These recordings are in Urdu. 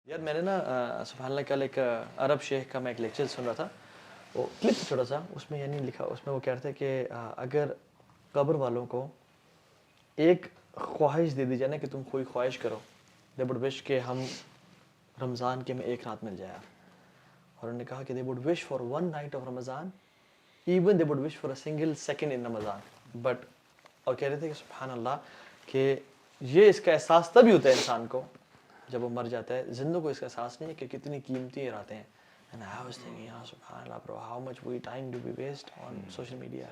یار میں نے نا سبحان اللہ کل ایک عرب شیخ کا میں ایک لیکچر سن رہا تھا, وہ کلپ چھوٹا سا, اس میں یعنی لکھا, اس میں وہ کہہ رہے تھے کہ اگر قبر والوں کو ایک خواہش دے دی جائے نا کہ تم کوئی خواہش کرو, دے وڈ وش کہ ہم رمضان کے میں ایک رات مل جائے, اور انہوں نے کہا کہ they would wish for one night of Ramzan, even they would wish for a single second in Ramzan. But اور کہہ رہے تھے کہ سبحان اللہ کہ یہ اس کا احساس تبھی ہوتا ہے انسان کو جب وہ مر جاتا ہے, زندوں کو اس کا احساس نہیں ہے کہ کتنی قیمتی راتیں ہیں. And I was thinking, yeah, subhanallah bro, how much we time do we waste on social media.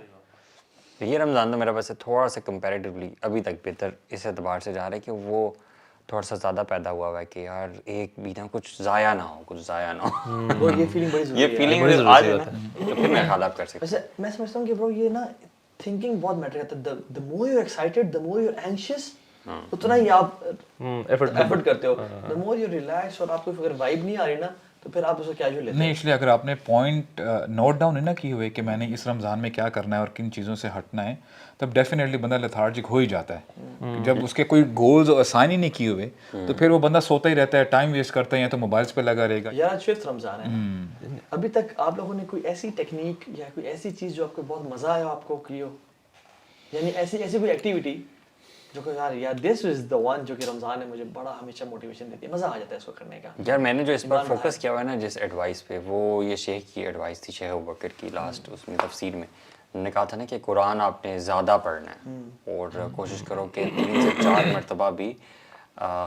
یہ رمضان تو میرا ویسے تھوڑا سا کمپیریٹیولی ابھی تک بہتر اس اعتبار سے جا رہا ہے کہ وہ تھوڑا سا زیادہ پیدا ہوا ہے کہ یار ایک بھی نہ کچھ ضائع نہ ہو, کچھ ضائع نہ ہو. وہ یہ فیلنگ بڑی ضروری ہے, یہ فیلنگ آ جائے نا تو پھر میرا خیال آپ کر سکتے. ویسے میں سمجھتا ہوں کہ برو یہ نا تھنکنگ بہت میٹر کرتا ہے. the more you're excited, the more you're anxious, اتنا ہی آپ ایفرٹ کرتے ہو. the more you relax, اور آپ کو اگر وائب نہیں آ رہی نا تو پھر آپ اس کو کیجول لیتے ہیں. نہیں, اس لیے اگر آپ نے پوائنٹ نوٹ ڈاؤن نہ کی ہوئے کہ میں نے اس رمضان میں کیا کرنا ہے اور کن چیزوں سے ہٹنا ہے, تب ڈیفینیٹلی بندہ لیتھارجک ہو ہی جاتا ہے. جب اس کے کوئی گولز اسائن ہی نہیں کیے ہوئے تو پھر وہ بندہ سوتا ہی رہتا ہے, ٹائم ویسٹ کرتا ہے, یا تو موبائلس پہ لگا رہے گا. یار آج 5th رمضان ہے, ابھی تک آپ لوگوں نے کوئی ایسی ٹیکنیک یا کوئی ایسی چیز جو آپ کو بہت مزہ آیا آپ کو کی ہو, یعنی ایسی کوئی ایکٹیویٹی جو کہ یار دس از دا ون جو کہ رمضان میں مجھے بڑا ہمیشہ موٹیویشن دیتی ہے, مزہ آ جاتا ہے اس کو کرنے کا. یار میں نے جو اس پر فوکس کیا ہوا ہے نا جس ایڈوائس پہ, وہ یہ شیخ کی ایڈوائس تھی, شیخ ابوبکر کی لاسٹ اس میں تفسیر میں انہوں نے کہا تھا نا کہ قرآن آپ نے زیادہ پڑھنا ہے اور کوشش کرو کہ 3 سے 4 مرتبہ بھی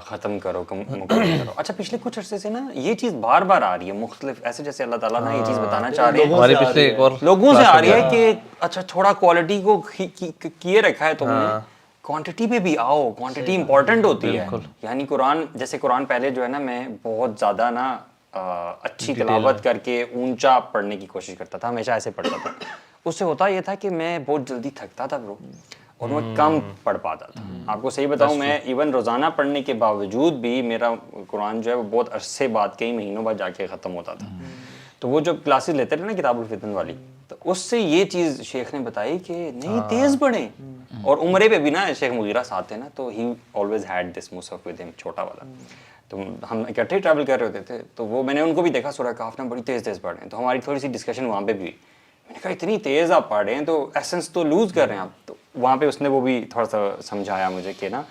ختم کرو, مکمل کرو. اچھا پچھلے کچھ عرصے سے نا یہ چیز بار بار آ رہی ہے مختلف, ایسے جیسے اللہ تعالیٰ نا یہ چیز بتانا چاہ رہے ہیں لوگوں سے آ رہی ہے کہ اچھا تھوڑا کوالٹی کو کیے رکھا ہے تم نے, کوانٹٹی پہ بھی آؤ, کوانٹٹی امپورٹنٹ ہوتی ہے. یعنی قرآن جیسے قرآن پہلے جو ہے نا میں بہت زیادہ نا اچھی تلاوت کر کے اونچا پڑھنے کی کوشش کرتا تھا, ہمیشہ ایسے پڑھتا تھا. اس سے ہوتا یہ تھا کہ میں بہت جلدی تھکتا تھا برو, اور میں کم پڑھ پاتا تھا. آپ کو صحیح بتاؤں, میں ایون روزانہ پڑھنے کے باوجود بھی میرا قرآن جو ہے وہ بہت عرصے بعد, کئی مہینوں بعد جا کے ختم ہوتا تھا. تو وہ جو کلاسز لیتے تھے نا کتاب الفتن والی, تو اس سے یہ چیز شیخ نے بتائی کہ نہیں تیز پڑھیں. اور عمرے پہ بھی نا شیخ مغیرہ ساتھ تھے نا, تو he always had this Mushaf with ہم, چھوٹا والا. تو ہم اکٹھے ٹریول کر رہے ہوتے تھے, تو وہ میں نے ان کو بھی دیکھا سورہ کہف نا بڑی تیز پڑھ رہے ہیں. تو ہماری تھوڑی سی ڈسکشن وہاں پہ بھی ہوئی. میں نے کہا اتنی تیز آپ پڑھ رہے ہیں تو ایسنس تو لوز کر رہے ہیں آپ. تو وہاں پہ اس نے وہ بھی تھوڑا سا سمجھایا مجھے کہ نا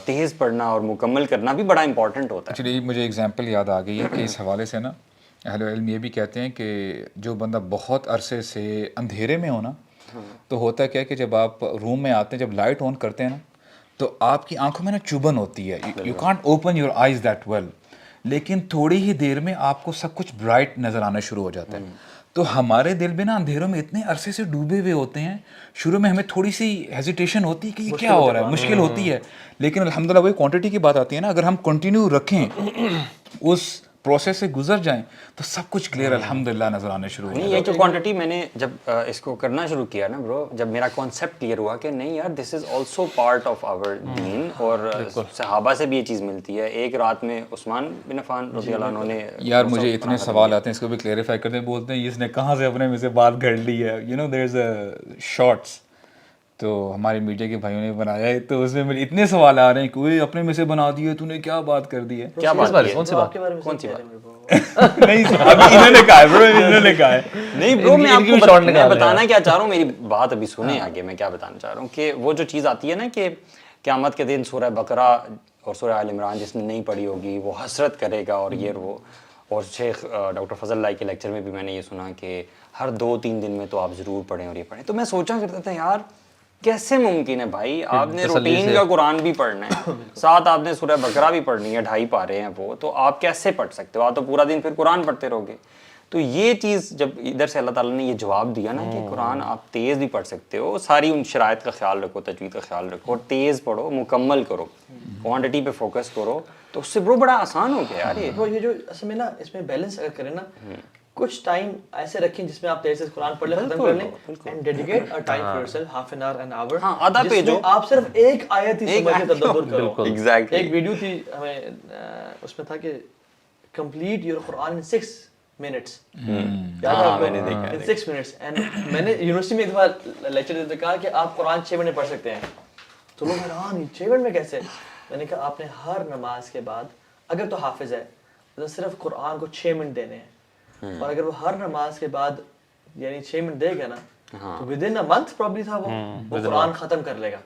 تیز پڑھنا اور مکمل کرنا بھی بڑا امپورٹنٹ ہوتا ہے. ایکچولی مجھے اگزامپل یاد آ گئی ہے کہ اس حوالے سے نا اہل علم یہ بھی کہتے ہیں کہ جو بندہ بہت عرصے سے اندھیرے میں ہونا, تو ہوتا کیا کہ جب آپ روم میں آتے ہیں, جب لائٹ آن کرتے ہیں نا, تو آپ کی آنکھوں میں نا چبھن ہوتی ہے, you can't open your eyes that well. لیکن تھوڑی ہی دیر میں آپ کو سب کچھ برائٹ نظر آنا شروع ہو جاتا ہے. تو ہمارے دل بھی نا اندھیروں میں اتنے عرصے سے ڈوبے ہوئے ہوتے ہیں, شروع میں ہمیں تھوڑی سی ہیزیٹیشن ہوتی ہے کہ یہ کیا ہو رہا ہے, مشکل ہوتی ہے. لیکن الحمدللہ وہی کوانٹٹی کی بات آتی ہے نا, اگر ہم کنٹینیو رکھیں, اس پروسیس سے گزر جائیں, تو سب کچھ کلیئر الحمدللہ نظر آنے شروع ہو نہیں. یہ جو کوانٹٹی میں نے جب اس کو کرنا شروع کیا نا برو, جب میرا کانسیپٹ کلیئر ہوا کہ نہیں یار this is also part of our deen, اور صحابہ سے بھی یہ چیز ملتی ہے. ایک رات میں عثمان بن عفان رضی اللہ عنہ نے, یار مجھے اتنے سوال آتے ہیں, اس کو بھی کلیئرفائی کرتے ہیں, بولتے ہیں اس نے کہاں سے اپنے میں سے بات گھڑ لی ہے. You know there is a shorts, تو ہمارے میڈیا کے بھائیوں نے بنایا ہے, تو اس میں میرے اتنے سوال آ رہے ہیں کہ وہ اپنے میں سے بنا دیے, تو نے کیا بات کر دی ہے. کیا بات ہے, کون سی بات کے بارے میں, کون سی بات؟ نہیں ابھی انہوں نے کہا ہے برو, انہوں نے کہا ہے. نہیں برو, میں آپ کو بتانا کیا چاہ رہا ہوں, میری بات ابھی سنیں آگے. میں کیا بتانا چاہ رہا ہوں کہ وہ جو چیز آتی ہے نا کہ قیامت کے دن سورہ بقرہ اور سورہ آل عمران جس نے نہیں پڑھی ہوگی وہ حسرت کرے گا, اور یہ وہ. اور شیخ ڈاکٹر فضل اللہ کے لیکچر میں بھی میں نے یہ سنا کہ ہر 2-3 دن میں تو آپ ضرور پڑھیں اور یہ پڑھیں. تو میں سوچا کرتا تھا یار کیسے ممکن ہے بھائی, آپ نے روٹین کا قرآن بھی پڑھنا ہے, ساتھ آپ نے سورہ بقرہ بھی پڑھنی ہے, 2.5 پارے ہیں وہ, تو آپ کیسے پڑھ سکتے ہو؟ آپ تو پورا دن پھر قرآن پڑھتے رہو گے. تو یہ چیز جب ادھر سے اللہ تعالیٰ نے یہ جواب دیا نا کہ قرآن آپ تیز بھی پڑھ سکتے ہو, ساری ان شرائط کا خیال رکھو, تجوید کا خیال رکھو, اور تیز پڑھو, مکمل کرو, کوانٹٹی پہ فوکس کرو, تو اس سے بڑا آسان ہو گیا یار. یہ جو اصل میں نا اس میں بیلنس اگر کریں نا, کچھ ٹائم ایسے رکھیں جس میں آپ تیز سے قرآن پڑھ لیں, ختم کر لیں, and dedicate a time for yourself, half an hour, an hour, آدھا پیج ہو, آپ صرف ایک آیت ہی سمجھ کے تدبر کرو. ایگزیکٹلی. ایک ویڈیو تھی ہمیں, اس میں تھا کہ complete your Quran in 6 minutes. میں نے دیکھا in 6 minutes. اینڈ میں نے یونیورسٹی میں ایک بار لیکچر دیتے کہا کہ آپ قرآن 6 منٹ پڑھ سکتے ہیں, تو لوگ حیران 6 منٹ میں کیسے. میں نے کہا آپ نے ہر نماز کے بعد, اگر تو حافظ ہے صرف قرآن کو 6 منٹ دینے ہیں، اور اگر وہ ہر نماز کے بعد یعنی 6 منٹ دے گا نا تو with in a month probably تھا وہ قرآن ختم کر لے گا.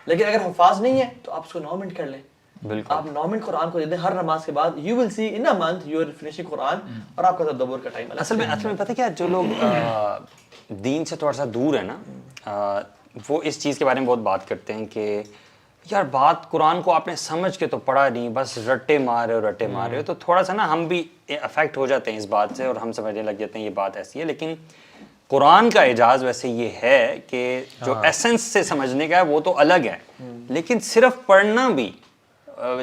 لیکن اگر حفاظ نہیں ہے تو آپ اس کو 9 منٹ کر لیں. آپ 9 منٹ قرآن کو دے دیں ہر نماز کے بعد، you will see in a month you are finishing Quran, اور آپ کا تدبر کا ٹائم اصل میں پتہ کیا، جو لوگ دین سے تھوڑا سا دور ہے نا، وہ اس چیز کے بارے میں بہت بات کرتے ہیں کہ یار بات قرآن کو آپ نے سمجھ کے تو پڑھا نہیں، بس رٹے مار رہے ہو، تو تھوڑا سا نا ہم بھی افیکٹ ہو جاتے ہیں اس بات سے، اور ہم سمجھنے لگ جاتے ہیں یہ بات ایسی ہے. لیکن قرآن کا اعجاز ویسے یہ ہے کہ جو ایسنس سے سمجھنے کا ہے وہ تو الگ ہے، لیکن صرف پڑھنا بھی،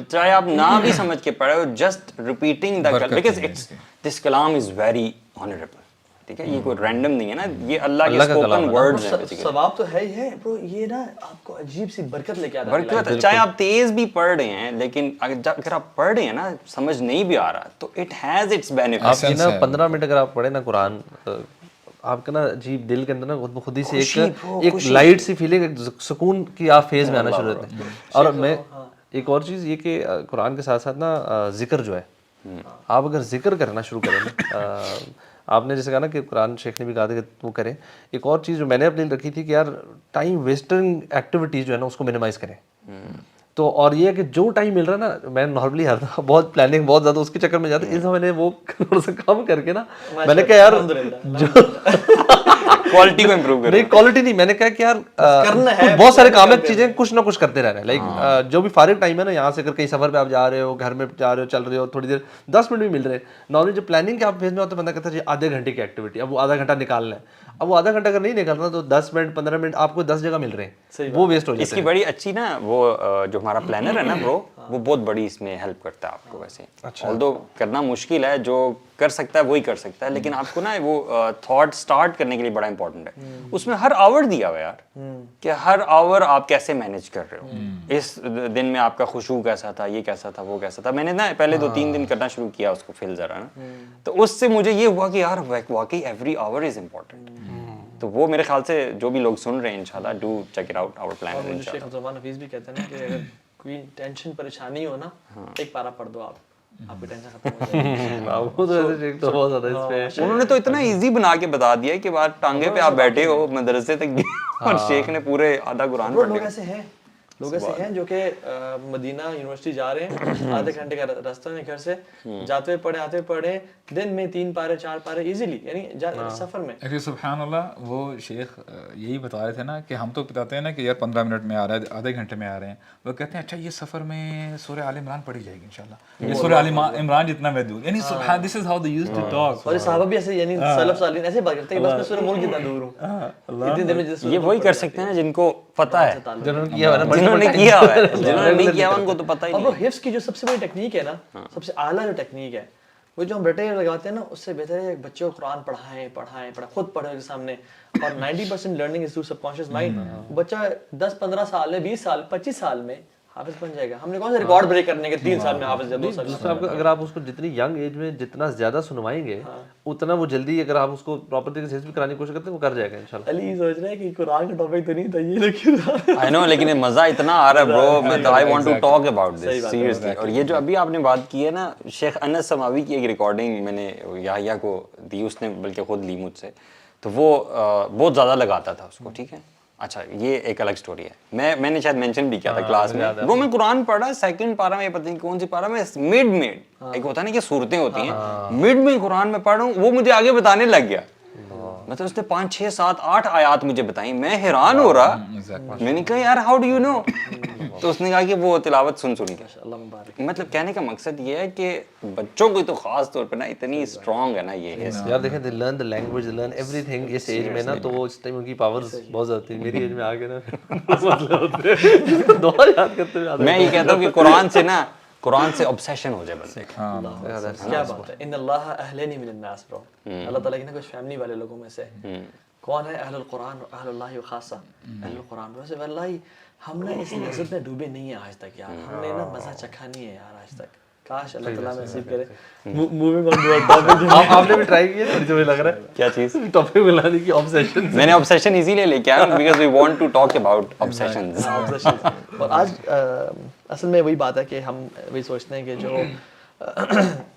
چاہے آپ نہ بھی سمجھ کے پڑھے ہو، just repeating the because this kalam is very honourable. ٹھیک ہے، یہ کوئی رینڈم نہیں ہے نا، یہ اللہ کے اسپوکن ورڈز ہیں. ثواب تو ہے ہی ہے برو، یہ نا آپ کو عجیب سی برکت لے کے آتا ہے. برکت، چاہے آپ تیز بھی پڑھ رہے ہیں، لیکن اگر آپ پڑھ رہے ہیں نا سمجھ نہیں بھی آ رہا تو اٹ ہیز اٹس بینیفٹس. آپ نا 15 منٹ اگر آپ پڑھیں نا قرآن، آپ کا نا عجیب دل کے اندر نا خود ہی سے ایک لائٹ سی فیلنگ، ایک سکون کی آپ فیز میں آنا شروع ہوتے ہیں. اور میں ایک اور چیز یہ کہ قرآن کے ساتھ ساتھ نا ذکر جو ہے، آپ اگر ذکر کرنا شروع کریں نا، آپ نے جیسے کہا نا کہ قرآن شیخ نے بھی کہا تھا کہ وہ کریں. ایک اور چیز جو میں نے اپنے لیے رکھی تھی کہ یار ٹائم ویسٹنگ ایکٹیویٹیز جو ہے نا اس کو منیمائز کریں. تو اور یہ ہے کہ جو ٹائم مل رہا ہے نا، میں نارملی بہت پلاننگ بہت زیادہ اس کے چکر میں جاتا ہے، اس میں نے وہ تھوڑا سا کم کر کے نا میں نے کہا یار کوالٹی کو امپروو کریں. نہیں کوالٹی نہیں، میں نے کہا کہ یار بہت سارے کام ہے، چیزیں کچھ نہ کچھ کرتے رہنا ہے. لائک جو بھی فارغ ٹائم ہے نا، یہاں سے اگر کہیں سفر پہ آپ جا رہے ہو، گھر میں جا رہے ہو، چل رہے ہو، تھوڑی دیر 10 منٹ بھی مل رہے ہیں. نارملی جو پلاننگ کے آپ بھیج میں ہوتا ہے، بندہ کہتا ہے جی آدھے گھنٹے کی ایکٹیویٹی، اب وہ آدھا گھنٹہ نکالنا ہے. اب وہ آدھا گھنٹہ اگر نہیں نکالنا تو 10 منٹ 15 منٹ آپ کو 10 جگہ مل رہے ہیں، وہ ویسٹ ہو جاتے ہیں. اس کی بڑی اچھی نا وہ جو ہمارا پلانر ہے نا برو، وہ بہت بڑی اس میں ہیلپ کرتا ہے آپ کو. ویسے آلدو کرنا مشکل ہے، جو کر سکتا ہے وہی کر سکتا ہے، لیکن آپ کو نا وہ تھاٹ سٹارٹ کرنے کے لیے بڑا امپورٹنٹ ہے. اس میں ہر آور دیا ہوا ہے یار، کہ ہر آور آپ کیسے مینیج کر رہے ہو، اس دن میں آپ کا خشوع کیسا تھا، یہ کیسا تھا، وہ کیسا تھا. میں نے نا پہلے 2-3 دن کرنا شروع کیا اس کو فل ذرا نا، تو اس سے مجھے یہ ہوا کہ یار واقعی ایوری آور از امپورٹنٹ. تو وہ میرے خیال سے جو بھی لوگ سن رہے ہیں انشاءاللہ do check it out our plan. اور شیخ عبدالرحمن حفیظ بھی کہتے ہیں نا کہ اگر کوئی ٹینشن پریشانی ہو نا، ایک پارہ پڑھ دو آپ کی ٹینشن ختم ہو جائے گی. انہوں نے تو اتنا ایزی بنا کے بتا دیا کہ بات ٹانگے پہ آپ بیٹھے ہو مدرسے تک گئے اور شیخ نے پورے آدھا قرآن پڑھ لیا. لوگ ایسے ہیں جو کہ مدینہ یونیورسٹی جا رہے ہیں، آدھے گھنٹے کا راستہ ہے گھر سے، جاتے ہوئے پڑھے آتے ہوئے پڑھے، دن میں 3 پارے 4 پارے ایزیلی، یعنی سفر میں. سبحان اللہ، وہ شیخ یہی بتا رہے تھے نا کہ ہم تو بتاتے ہیں نا کہ یار 15 منٹ میں آ رہا ہے، آدھے گھنٹے میں آ رہے ہیں. وہ کہتے ہیں اچھا یہ سفر میں سورہ آل عمران پڑھی جائے گی انشاءاللہ، یہ سورہ آل عمران جتنا میں دوں. یعنی سبحان، this is how they used to talk. اور صحابہ بھی ایسے، یعنی سلف صالحین ایسے بات کرتے ہیں کہ بس میں سورہ ملک جتنا دور ہوں. اتنی دیر میں یہ وہی کر سکتے ہیں جن کو پتہ ہے، جنہوں نے کیا ہوا ہے، جنہوں نے کیا ہوا ہے، جنہوں نے نہیں کیا ان کو تو پتہ ہی اور نہیں. وہ حفظ کی جو سب سے بڑی ٹیکنیک ہے نا، سب سے اعلیٰ جو ٹیکنیک ہے، وہ جو ہم رٹے لگاتے ہیں نا، اس سے بہتر ہے بچے کو قرآن پڑھائیں، خود پڑھے کے سامنے. اور 90% learning is through sub conscious mind. بچہ 10-15 سال میں، 20 سال 25 سال میں حافظ بن جائے گا. ہم نے کون سے ریکارڈ بریک کرنے کے 3 سال میں حافظ، 2 سال میں. اگر آپ اس کو جتنی ینگ ایج میں جتنا زیادہ سنوائیں گے، اتنا وہ جلدی، اگر آپ اس کو پراپر طریقے سے حفظ کرانے کی کوشش کرتے ہیں، وہ کر جائے گا انشاءاللہ. علی سوچ رہا ہے کہ قرآن کا ٹاپک تو نہیں تھا یہ لکھ آئی نو، لیکن مزہ اتنا آ رہا ہے برو، میں تو I want to talk about this seriously. اور یہ جو ابھی آپ نے بات کی ہے نا، شیخ انس سماوی کی ایک ریکارڈنگ میں نے یحییٰ کو دی، اس نے بلکہ خود لی مجھ سے، تو وہ بہت زیادہ لگاتا تھا اس کو. ٹھیک ہے، اچھا یہ ایک الگ سٹوری ہے. میں نے شاید مینشن بھی کیا تھا کلاس میں، وہ میں قرآن پڑھا 2nd پارہ میں، پتہ نہیں کون سی پارہ میں، مڈ ایک ہوتا ہے نا کہ صورتیں ہوتی ہیں، مڈ میں قرآن میں پڑھ رہا ہوں، وہ مجھے آگے بتانے لگ گیا. مطلب اس نے 5 6 7 8 آیات مجھے بتائیں، میں حیران ہو رہا. میں نے کہا یار ہاؤ ڈو یو نو؟ تو اس نے کہا کہ وہ تلاوت سن کے. مطلب کہنے کا مقصد یہ ہے کہ بچوں کو تو خاص طور پہ نا اتنی اسٹرانگ ہے نا یہ یار. دیکھیں they learn the language, they learn everything اس ایج میں نا، تو وہ اس ٹائم ان کی پاورز بہت زیادہ تھی. میری ایج میں آ گئے نا دعا یاد کرتے ہوئے. میں یہ کہتا ہوں کہ قرآن سے obsession ہو جائے بندے کا. کیا بات ہے. ان اللہ اہلنی من الناس برو، اللہ تعالیٰ کی نا کچھ فیملی والے لوگوں میں سے کون ہے؟ اہل القرآن، اہل اللہ و خاصہ اہل القرآن. ویسے واللہ ہم نا اس لذت میں ڈوبے نہیں ہیں آج تک یار، ہم نے نا مزہ چکھا نہیں ہے یار آج تک. کاش اللہ تعالیٰ میں نصیب کرے. موونگ آن ٹو ٹاپک، آپ نے بھی ٹرائی کیا ہے؟ مجھے لگ رہا ہے کیا چیز ٹاپک ملانے کی obsession. میں نے obsession اسی لیے لے کے آیا because we want to talk about obsessions. اور آج اصل میں وہی بات ہے کہ ہم وہی سوچتے ہیں کہ جو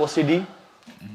OCD,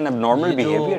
an abnormal behavior.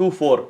2-4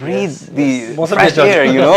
breathe the fresh air, you know.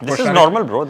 This is normal bro.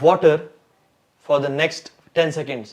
water for the next 10 seconds,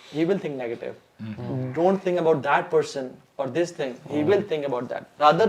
he will think negative don't think about that person or this thing he will think about that rather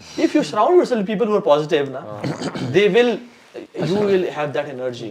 if you surround yourself with people who are positive na, you will have that energy.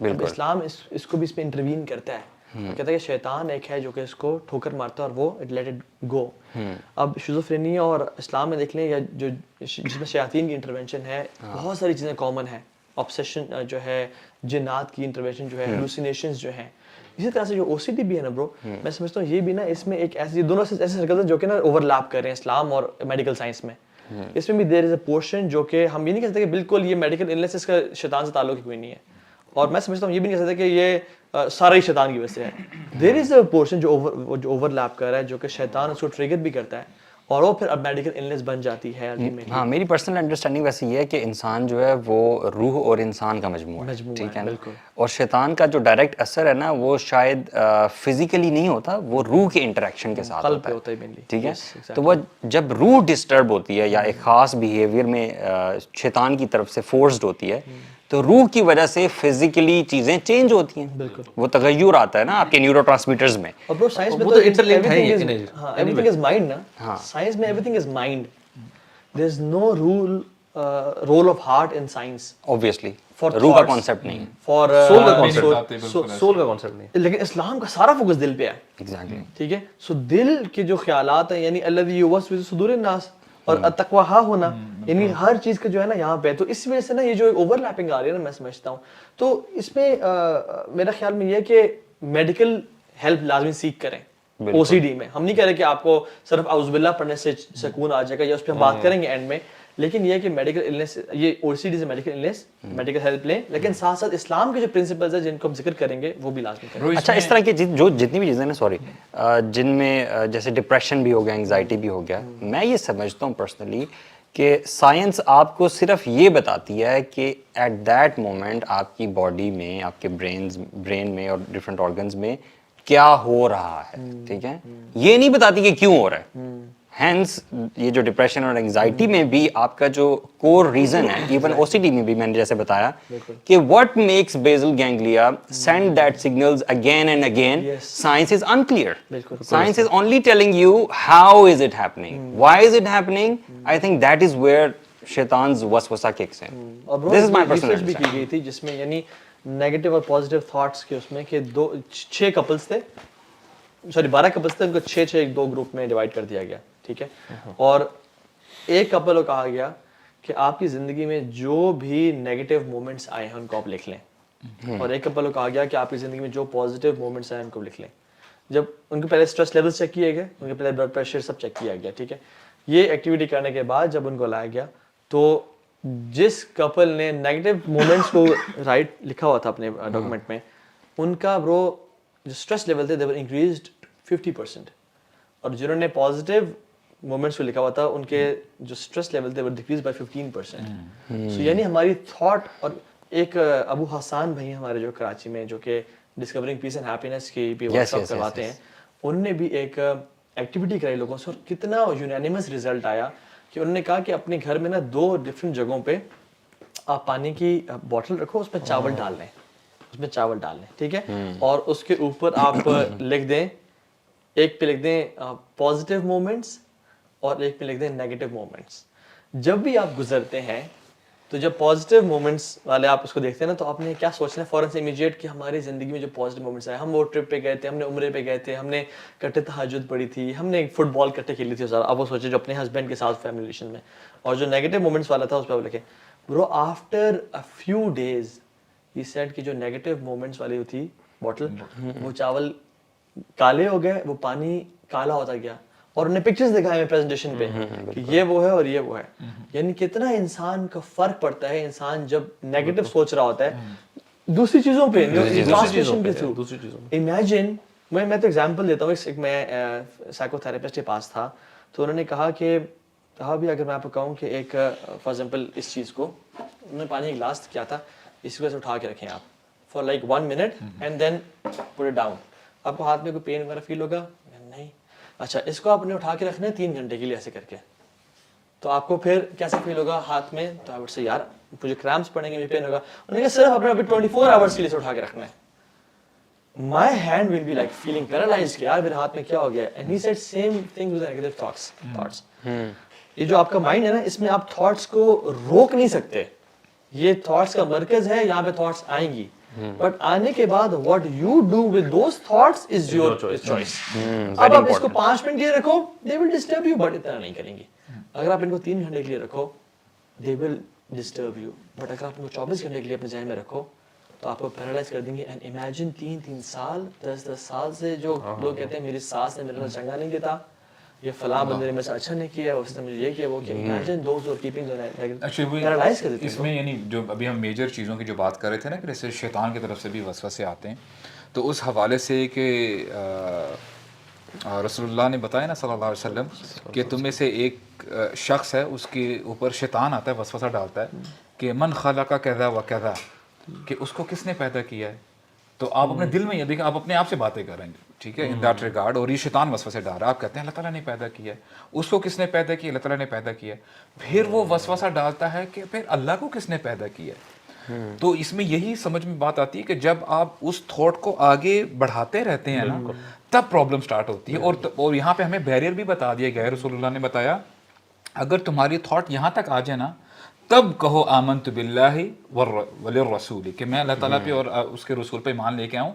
اب اسلام اس کو بھی اس میں انٹروین کرتا ہے, کہتا ہے کہ شیطان ایک ہے جو کہ اس کو ٹھوکر مارتا ہے اور وہ لیٹ اٹ گو. اب شیزوفرینیا اور اسلام میں دیکھ لیں یا جو جس میں شیاطین کی انٹروینشن ہے, بہت ساری چیزیں کامن ہیں. آبسیشن جو ہے, جنات کی انٹروینشن جو ہے, ہیلوسینیشنز جو ہیں. اسی طرح سے جو او سی ڈی بھی ہے نا برو, میں سمجھتا ہوں یہ بھی نا اس میں ایک ایسی, دونوں ایسے سرکل ہیں جو کہ نا اوور لیپ کر رہے ہیں اسلام اور میڈیکل سائنس میں. اس میں بھی دیر از اے پورشن جو کہ ہم یہ نہیں کہہ سکتے کہ بالکل یہ میڈیکل النس اس کا شیطان سے تعلق ہی کوئی نہیں ہے, اور میں سمجھتا ہوں یہ بھی نہیں کہہ سکتے کہ یہ سارا ہی شیطان کی وجہ سے ہے. دیر از اے پورشن جو اوور لیپ کر رہا ہے, جو کہ شیطان اس کو ٹریگر بھی کرتا ہے اور وہ پھر اب میڈیکل النس بن جاتی ہے الٹیمیٹلی. ہاں, میری پرسنل انڈرسٹینڈنگ ویسے یہ ہے کہ انسان جو ہے وہ روح اور انسان کا مجموعہ ہے, ٹھیک ہے نا, اور شیطان کا جو ڈائریکٹ اثر ہے نا وہ شاید فزیکلی نہیں ہوتا, وہ روح کے انٹریکشن کے ساتھ ہوتا ہے, ٹھیک ہے. تو وہ جب روح ڈسٹرب ہوتی ہے یا ایک خاص بیہیویئر میں شیطان کی طرف سے فورسڈ ہوتی ہے, تو روح کی وجہ سے فزیکلی چیزیں چینج ہوتی ہیں, وہ تغیر آتا ہے نا آپ کے نیورو ٹرانسمیٹرز میں. اور برو سائنس میں تو ایوریتھنگ از مائنڈ نا, سائنس میں everything is mind. There is no role of heart in science obviously روح کا کانسیپٹ نہیں ہے, فار سول کا کانسیپٹ نہیں, لیکن اسلام کا سارا فوکس دل پہ ہے. ایگزیکٹلی, ٹھیک ہے. سو دل کے جو خیالات ہیں, یعنی الذی یوسوس صدور الناس, اور التقویٰ ہا ہونا, یعنی ہر چیز کا جو ہے نا یہاں پہ. تو اس وجہ سے نا یہ جو اوور لیپنگ آ رہی ہے نا, میں سمجھتا ہوں تو اس میں میرا خیال میں یہ ہے کہ میڈیکل ہیلپ لازمی سیکھ کریں. او سی ڈی میں ہم نہیں کہہ رہے کہ آپ کو صرف اعوذ باللہ پڑھنے سے سکون آ جائے گا, یا اس پہ ہم بات کریں گے اینڈ میں, لیکن یہ کہ میڈیکل النس, یہ او سی ڈی سے میڈیکل النس, میڈیکل ہیلپ لیں, لیکن ساتھ ساتھ اسلام کے جو پرنسپلز ہیں جن کو ہم ذکر کریں گے وہ بھی لازمی کریں. اچھا, اس طرح کی جو جتنی بھی چیزیں نا, سوری, جن میں جیسے ڈپریشن بھی ہو گیا, انگزائٹی بھی ہو گیا, میں یہ سمجھتا ہوں پرسنلی کہ سائنس آپ کو صرف یہ بتاتی ہے کہ ایٹ دیٹ مومنٹ آپ کی باڈی میں, آپ کے برین میں اور ڈفرینٹ آرگنز میں کیا ہو رہا ہے, ٹھیک ہے, یہ نہیں بتاتی کہ کیوں ہو رہا ہے. ہینس یہ جو ڈپریشن اور انگزائٹی میں بھی آپ کا جو کور ریزن ہے, ایون او سی ڈی میں بھی میں نے جیسے بتایا کہ what makes basal ganglia send that signals again and again, science is unclear. Science is only telling you how is it happening, why is it happening. I think that is where shaitan's waswasa kicks in. This is my personal research بھی کی گئی تھی جس میں یعنی نیگیٹو اور پازیٹیو تھاٹس کے اس میں کہ 6 کپلس تھے, سوری 12 کپلس تھے, ان کو 6 2 گروپ میں ڈیوائڈ کر دیا گیا, ٹھیک ہے. اور ایک کپل کو کہا گیا کہ آپ کی زندگی میں جو بھی نیگیٹو مومنٹس آئے ہیں ان کو آپ لکھ لیں, اور ایک کپل کو کہا گیا کہ آپ کی زندگی میں جو پازیٹیو مومنٹس آئے ہیں ان کو لکھ لیں. جب ان کے پہلے اسٹریس لیولس چیک کیے گئے, ان کے پہلے بلڈ پریشر سب چیک کیا گیا, ٹھیک ہے. یہ ایکٹیویٹی کرنے کے بعد جب ان کو لایا گیا تو جس کپل نے نیگیٹو مومنٹس کو رائٹ لکھا ہوا تھا اپنے ڈاکومنٹ میں, ان کا برو جو اسٹریس لیول تھے they were increased 50%, اور جنہوں نے پازیٹیو مومنٹس کو لکھا ہوا تھا ان کے جو اسٹریس لیول تھے وہ ڈیکریز بائی 15%. سو یعنی ہماری تھاٹ, اور ایک ابو حسان بھائی ہمارے جو کراچی میں جو کہ ڈسکورنگ پیس اینڈ ہیپینس کی بھی ورک شاپ کرواتے ہیں, انہوں نے بھی ایک ایکٹیویٹی کرائی لوگوں سے, اور کتنا یونینیمس رزلٹ آیا کہ انہوں نے کہا کہ اپنے گھر میں نا 2 ڈفرینٹ جگہوں پہ آپ پانی کی بوٹل رکھو, اس میں چاول ڈال لیں, اس میں چاول ڈال لیں, ٹھیک ہے, اور اس کے اوپر آپ لکھ دیں, ایک پہ لکھ دیں پازیٹیو مومنٹس اور ایک پہ لکھ دیں نیگیٹو مومنٹس. جب بھی آپ گزرتے ہیں تو جب پازیٹیو مومنٹس والے آپ اس کو دیکھتے ہیں نا, تو آپ نے کیا سوچنا ہے فوراً سے امیجیٹ کہ ہماری زندگی میں جو پازیٹیو مومنٹس آئے, ہم وہ ٹرپ پہ گئے تھے, ہم نے عمرے پہ گئے تھے, ہم نے کٹے تہجد پڑھی تھی, ہم نے فٹ بال کٹے کھیلی تھی, اب وہ سوچے جو اپنے ہسبینڈ کے ساتھ فیملی ریلیشن میں. اور جو نیگیٹو مومنٹس والا تھا اس پہ آپ لکھیں برو آفٹر اے فیو ڈیز یہ سیٹ کی جو نیگیٹو مومنٹس والی تھی بوٹل, وہ چاول کالے ہو گئے, وہ پانی کالا ہوتا گیا, اور انہیں پکچرز دکھائے ہیں پریزنٹیشن پہ کہ یہ وہ ہے اور یہ وہ ہے. یعنی کتنا انسان کا فرق پڑتا ہے, انسان جب نیگیٹو سوچ رہا ہوتا ہے دوسری چیزوں پہ, دوسری چیزوں. امیجن میں تو ایگزامپل دیتا ہوں, ایک میں سائیکو تھراپسٹ کے پاس تھا, تو انہوں نے کہا کہ بھی اگر میں آپ کو کہوں کہ ایک فار ایگزامپل اس چیز کو انہوں نے پانی کا گلاس کیا تھا, اس کو ایسے اٹھا کے رکھیں آپ for like 1 minute and then put it down. آپ کو ہاتھ میں کوئی پین وغیرہ فیل ہوگا نہیں, اچھا اس کو آپ نے اٹھا کے رکھنا ہے 3 گھنٹے کے لیے ایسے کر کے, تو آپ کو پھر کیسا فیل ہوگا ہاتھ میں, تو آپ سے یار مجھے کرامپس پڑیں گے, مجھے پین ہوگا. انہوں نے کہا صرف اپنے 24 آورس کے لیے اٹھا کے رکھنا ہے. My hand will be like feeling paralyzed کہ یار میرے ہاتھ میں کیا ہو گیا. And he said same thing with the negative thoughts. یہ جو آپ کا مائنڈ ہے نا, اس میں آپ تھاٹس کو روک نہیں سکتے, یہ تھاٹس کا مرکز ہے, یہاں پہ تھاٹس آئیں گی. بٹ آنے کے بعد what you do with those thoughts is your choice. اب آپ اس کو 5 منٹ کے لیے رکھو, they will disturb you, but اتنا نہیں کریں گے. اگر آپ ان کو 3 گھنٹے کے لیے رکھو, they will disturb you, but اگر آپ ان کو 24 گھنٹے کے لیے اپنے ذہن میں رکھو تو آپ کو پیرالائز کر دیں گے. اینڈ امیجن 3 سال 10 سال سے جو لوگ کہتے ہیں میری ساس نے میرے ساتھ چنگا نہیں دیتا, یہ فلاں بندے نے میرے ساتھ اچھا نہیں کیا, اس نے مجھے یہ کیا وہ کیا, امیجن دوز اور کیپنگ پیرالائز کر دیتے ہیں. اس میں یعنی جو ابھی ہم میجر چیزوں کی جو بات کر رہے تھے نا کہ جیسے شیطان کی طرف سے بھی وسوسے آتے ہیں, تو اس حوالے سے کہ رسول اللہ نے بتایا نا صلی اللہ علیہ وسلم کہ تم میں سے ایک شخص ہے, اس کے اوپر شیطان آتا ہے, وسوسہ ڈالتا ہے کہ من خلق کذا و کذا, کہ اس کو کس نے پیدا کیا ہے. تو آپ اپنے دل میں یہ دیکھیں, آپ اپنے آپ سے باتیں کریں گے, ٹھیک ہے, ان دیٹ ریگارڈ, اور یہ شیطان وسوسے ڈال رہا ہے. آپ کہتے ہیں اللہ تعالیٰ نے پیدا کیا ہے, اس کو کس نے پیدا کیا, اللہ تعالیٰ نے پیدا کیا ہے. پھر وہ وسوسہ ڈالتا ہے کہ پھر اللہ کو کس نے پیدا کیا ہے. تو اس میں یہی سمجھ میں بات آتی ہے کہ جب آپ اس تھاٹ کو آگے بڑھاتے رہتے ہیں نا, تب پرابلم سٹارٹ ہوتی ہے. اور یہاں پہ ہمیں بیریئر بھی بتا دیا گیا ہے. رسول اللہ نے بتایا اگر تمہاری تھاٹ یہاں تک آ جائے نا, تب کہو آمنت باللہ والرسول, کہ میں اللہ تعالیٰ پہ اور اس کے رسول پہ ایمان لے کے آؤں,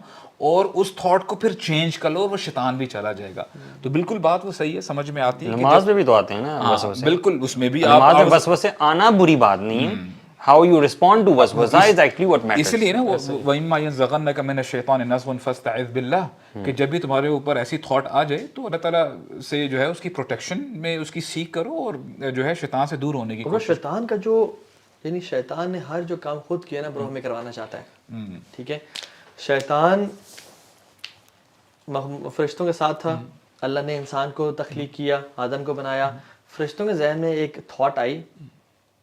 اور اس تھاٹ کو پھر چینج کر لو اور وہ شیطان بھی چلا جائے گا. تو بالکل بات وہ صحیح ہے, سمجھ میں آتی ہے. نماز میں بھی تو آتے ہیں نا وسوسے, بالکل اس میں بھی نماز میں وسوسے آنا بری بات نہیں ہے, how you respond to waswasa is actually what matters. اس لیے نا وَإِمَّا يَنزَغَنَّكَ مِنَ الشَّيْطَانِ نَزْغٌ فَاسْتَعِذْ بِاللَّهِ, کہ جب بھی تمہارے اوپر ایسی تھاٹ آ جائے تو اللہ تعالیٰ سے جو ہے اس کی پروٹیکشن میں اس کی سیکھ کرو, اور جو ہے شیطان سے دور ہونے کی کوشش. شیطان کا جو یعنی شیطان نے ہر جو کام خود کیا نا برو ہمیں کروانا چاہتا ہے, ٹھیک ہے. شیطان فرشتوں کے ساتھ تھا, اللہ نے انسان کو تخلیق کیا, آدم کو بنایا. فرشتوں کے ذہن میں ایک تھاٹ آئی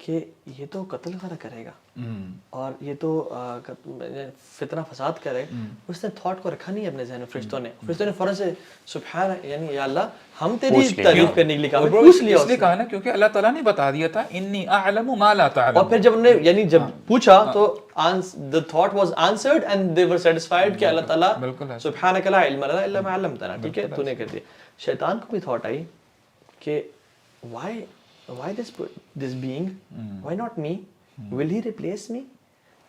کہ یہ تو قتل وغیرہ کرے گا اور یہ تو فتنہ فساد کرے. اس نے تھاٹ کو رکھا نہیں اپنے ذہن میں. فرشتوں نے فوراً سے سبحان, یعنی یا اللہ ہم تیری تعریف کرنے کے لیے کہا, پوچھ لیا. اس لیے کہا نا کیونکہ اللہ تعالیٰ نے بتا دیا تھا انی اعلم ما لا تعلم, اور پھر جب انہوں نے یعنی جب پوچھا تو the thought was answered and they were satisfied کہ اللہ تعالیٰ سبحانک لا علم لنا الا ما علمتنا, ٹھیک ہے, تو نے کر دیا. شیطان کو بھی تھاٹ آئی کہ why this being, why not me, will he replace me,